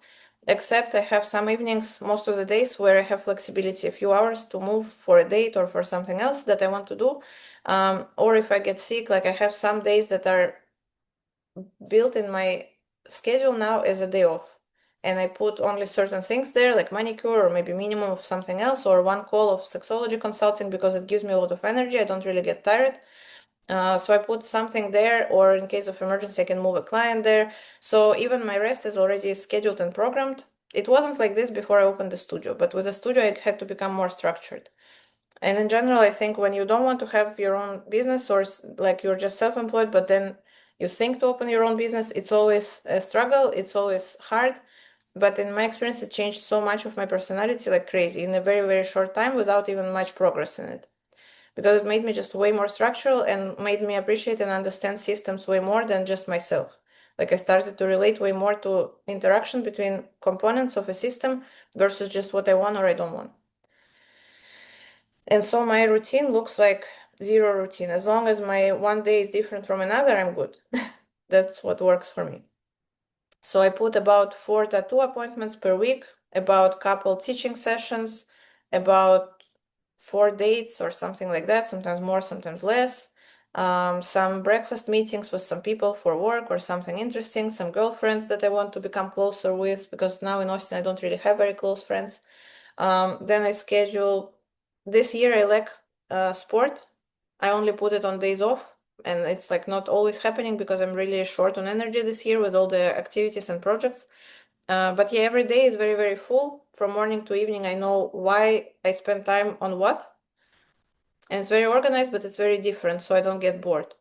except I have some evenings, most of the days where I have flexibility, a few hours to move for a date or for something else that I want to do. Or if I get sick, like I have some days that are built in my schedule now as a day off. And I put only certain things there, like manicure or maybe minimum of something else, or one call of sexology consulting because it gives me a lot of energy. I don't really get tired. So I put something there, or in case of emergency, I can move a client there. So even my rest is already scheduled and programmed. It wasn't like this before I opened the studio, but with the studio, I had to become more structured. And in general, I think when you don't want to have your own business or like you're just self-employed, but then you think to open your own business, it's always a struggle. It's always hard. But in my experience, it changed so much of my personality like crazy in a very, very short time without even much progress in it. Because it made me just way more structural and made me appreciate and understand systems way more than just myself. Like I started to relate way more to interaction between components of a system versus just what I want or I don't want. And so my routine looks like zero routine. As long as my one day is different from another, I'm good. That's what works for me. So I put about 4 tattoo appointments per week, about couple teaching sessions, about 4 dates or something like that, sometimes more, sometimes less. Some breakfast meetings with some people for work or something interesting, some girlfriends that I want to become closer with, because now in Austin I don't really have very close friends. Then I schedule, this year I lack sport. I only put it on days off and it's like not always happening because I'm really short on energy this year with all the activities and projects. But yeah, every day is very, very full. From morning to evening, I know why I spend time on what. And it's very organized, but it's very different, so I don't get bored.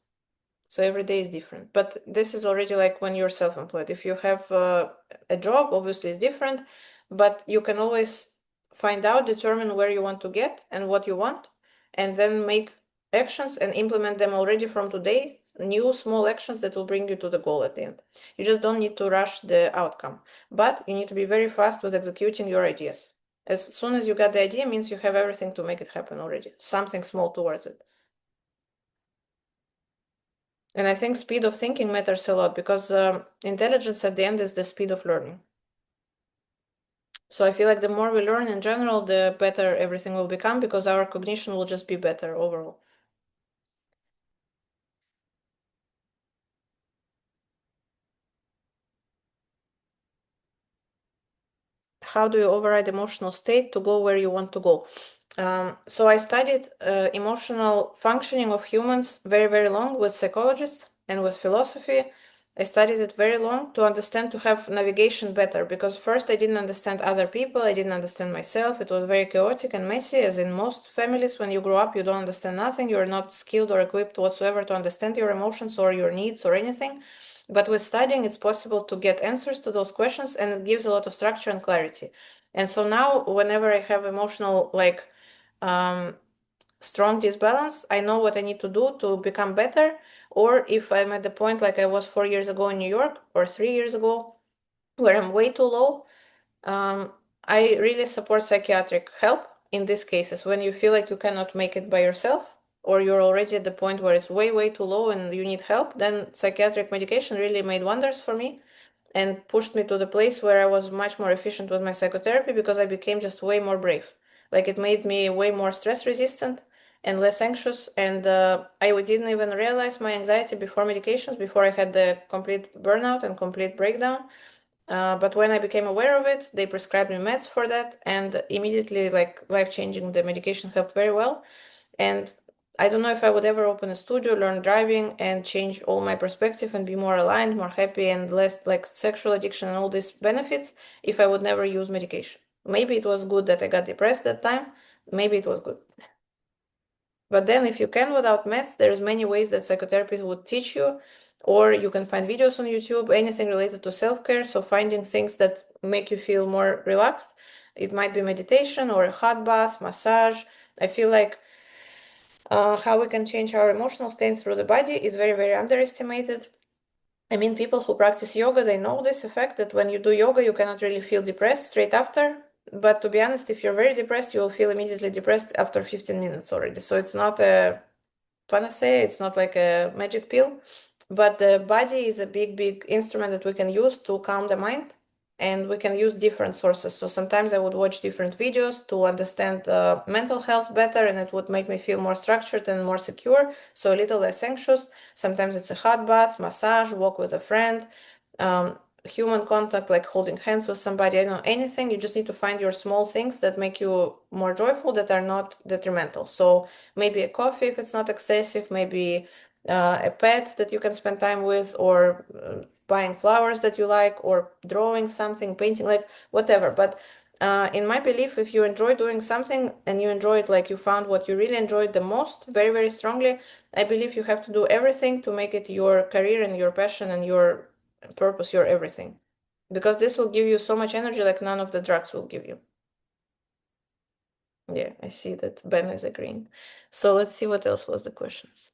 So every day is different. But this is already like when you're self-employed. If you have a job, obviously it's different, but you can always find out, determine where you want to get and what you want, and then make actions and implement them already from today, new small actions that will bring you to the goal at the end. You just don't need to rush the outcome, but you need to be very fast with executing your ideas. As soon as you got the idea, means you have everything to make it happen already, something small towards it. And I think speed of thinking matters a lot because intelligence at the end is the speed of learning. So I feel like the more we learn in general, the better everything will become because our cognition will just be better overall. How do you override emotional state to go where you want to go? So I studied emotional functioning of humans very, very long with psychologists and with philosophy. I studied it very long to understand, to have navigation better, because first I didn't understand other people, I didn't understand myself. It was very chaotic and messy, as in most families. When you grow up, you don't understand nothing. You're not skilled or equipped whatsoever to understand your emotions or your needs or anything. But with studying, it's possible to get answers to those questions, and it gives a lot of structure and clarity. And so now, whenever I have emotional, like, strong disbalance, I know what I need to do to become better. Or if I'm at the point like I was 4 years ago in New York or 3 years ago, where I'm way too low, I really support psychiatric help in these cases when you feel like you cannot make it by yourself, or you're already at the point where it's way, way too low and you need help. Then psychiatric medication really made wonders for me and pushed me to the place where I was much more efficient with my psychotherapy because I became just way more brave. Like it made me way more stress resistant and less anxious. And I didn't even realize my anxiety before medications, before I had the complete burnout and complete breakdown. But when I became aware of it, they prescribed me meds for that, and immediately, like, life-changing, the medication helped very well. And I don't know if I would ever open a studio, learn driving, and change all my perspective and be more aligned, more happy, and less like sexual addiction and all these benefits if I would never use medication. Maybe it was good that I got depressed that time. Maybe it was good. But then if you can without meds, there's many ways that psychotherapists would teach you, or you can find videos on YouTube, anything related to self-care. So finding things that make you feel more relaxed. It might be meditation or a hot bath, massage. I feel like how we can change our emotional state through the body is very, very underestimated. I mean, people who practice yoga, they know this effect that when you do yoga, you cannot really feel depressed straight after. But to be honest, if you're very depressed, you will feel immediately depressed after 15 minutes already. So it's not a panacea, it's not like a magic pill. But the body is a big, big instrument that we can use to calm the mind, and we can use different sources. So sometimes I would watch different videos to understand mental health better, and it would make me feel more structured and more secure, so a little less anxious. Sometimes it's a hot bath, massage, walk with a friend, human contact, like holding hands with somebody. I don't know, anything. You just need to find your small things that make you more joyful, that are not detrimental. So maybe a coffee if it's not excessive, maybe a pet that you can spend time with, or buying flowers that you like, or drawing something, painting, like whatever. But in my belief, if you enjoy doing something and you enjoy it, like you found what you really enjoyed the most very, very strongly, I believe you have to do everything to make it your career and your passion and your purpose, your everything. Because this will give you so much energy like none of the drugs will give you. Yeah, I see that Ben is agreeing. So let's see what else was the questions.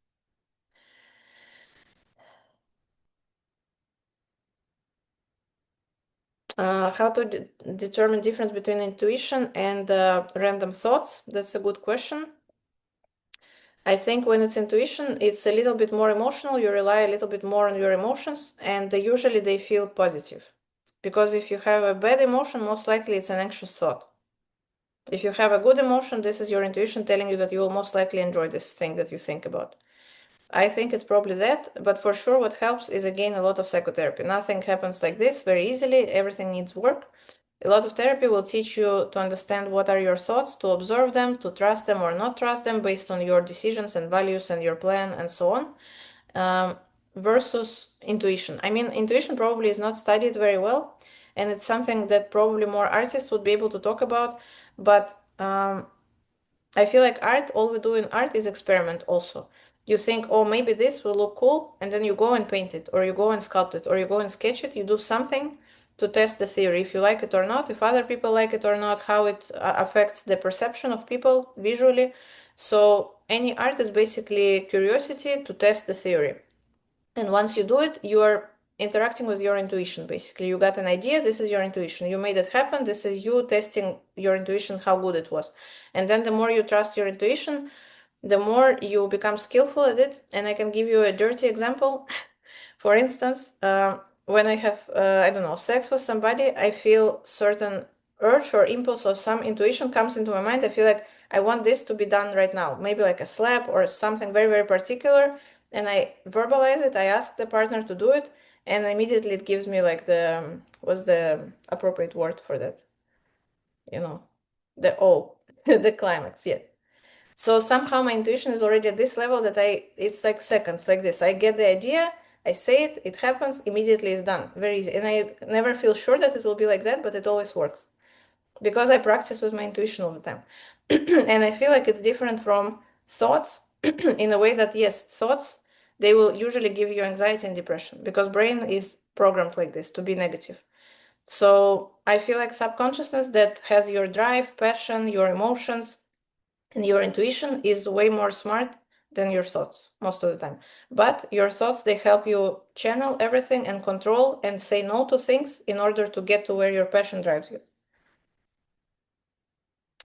How to determine difference between intuition and random thoughts? That's a good question. I think when it's intuition, it's a little bit more emotional. You rely a little bit more on your emotions, and usually they feel positive. Because if you have a bad emotion, most likely it's an anxious thought. If you have a good emotion, this is your intuition telling you that you will most likely enjoy this thing that you think about. I think it's probably that, but for sure what helps is again a lot of psychotherapy. Nothing happens like this very easily, everything needs work. A lot of therapy will teach you to understand what are your thoughts, to observe them, to trust them or not trust them based on your decisions and values and your plan and so on. versus intuition. I mean, intuition probably is not studied very well, and it's something that probably more artists would be able to talk about. But I feel like art, all we do in art is experiment also. You think, oh, maybe this will look cool, and then you go and paint it, or you go and sculpt it, or you go and sketch it. You do something to test the theory, if you like it or not, if other people like it or not, how it affects the perception of people visually. So any art is basically curiosity to test the theory. And once you do it, you are interacting with your intuition, basically. You got an idea, this is your intuition. You made it happen, this is you testing your intuition, how good it was. And then the more you trust your intuition, the more you become skillful at it. And I can give you a dirty example. For instance, when I have, I don't know, sex with somebody, I feel certain urge or impulse or some intuition comes into my mind. I feel like I want this to be done right now, maybe like a slap or something very, very particular. And I verbalize it, I ask the partner to do it, and immediately it gives me like the, what's the appropriate word for that? You know, the the climax, yeah. So somehow my intuition is already at this level that it's like seconds, like this. I get the idea, I say it, it happens, immediately it's done. Very easy. And I never feel sure that it will be like that, but it always works. Because I practice with my intuition all the time. And I feel like it's different from thoughts in a way that, yes, thoughts, they will usually give you anxiety and depression because brain is programmed like this to be negative. So I feel like subconsciousness that has your drive, passion, your emotions, and your intuition is way more smart than your thoughts most of the time. But your thoughts, they help you channel everything and control and say no to things in order to get to where your passion drives you.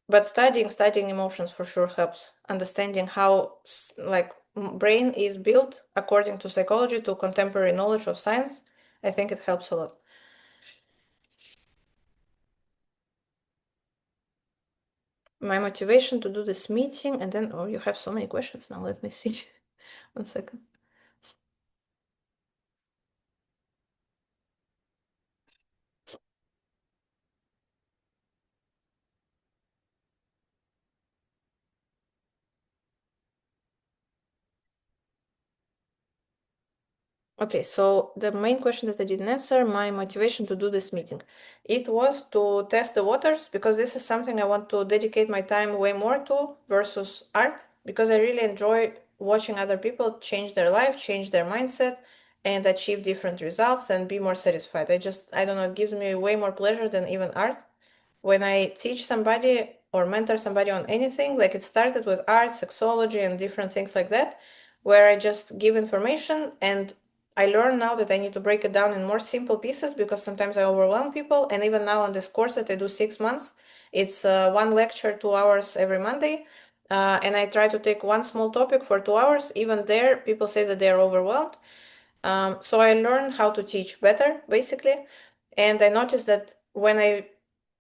But studying emotions for sure helps. Understanding how like brain is built according to psychology, to contemporary knowledge of science, I think it helps a lot. My motivation to do this meeting, and then, oh, you have so many questions now. Let me see. 1 second. Okay, so the main question that I didn't answer, my motivation to do this meeting, it was to test the waters because this is something I want to dedicate my time way more to versus art, because I really enjoy watching other people change their life, change their mindset, and achieve different results and be more satisfied. I don't know, it gives me way more pleasure than even art. When I teach somebody or mentor somebody on anything, like it started with art, sexology, and different things like that, where I just give information and I learn now that I need to break it down in more simple pieces because sometimes I overwhelm people. And even now on this course that I do 6 months, it's 1 lecture, 2 hours every Monday. And I try to take one small topic for 2 hours. Even there, people say that they're overwhelmed. So I learn how to teach better, basically. And I noticed that when I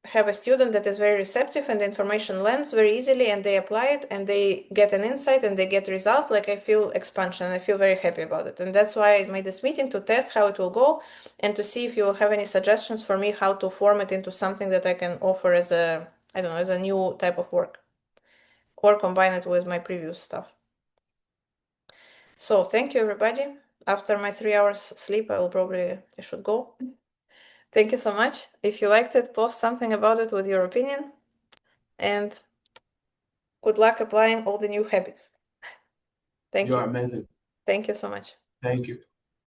have a student that is very receptive and the information lands very easily and they apply it and they get an insight and they get result, like I feel expansion and I feel very happy about it. And that's why I made this meeting to test how it will go and to see if you will have any suggestions for me how to form it into something that I can offer as a, I don't know, as a new type of work or combine it with my previous stuff. So thank you, everybody. After my 3 hours sleep, I should go. Thank you so much. If you liked it, post something about it with your opinion. And good luck applying all the new habits. Thank You you. are amazing. Thank you so much. Thank you.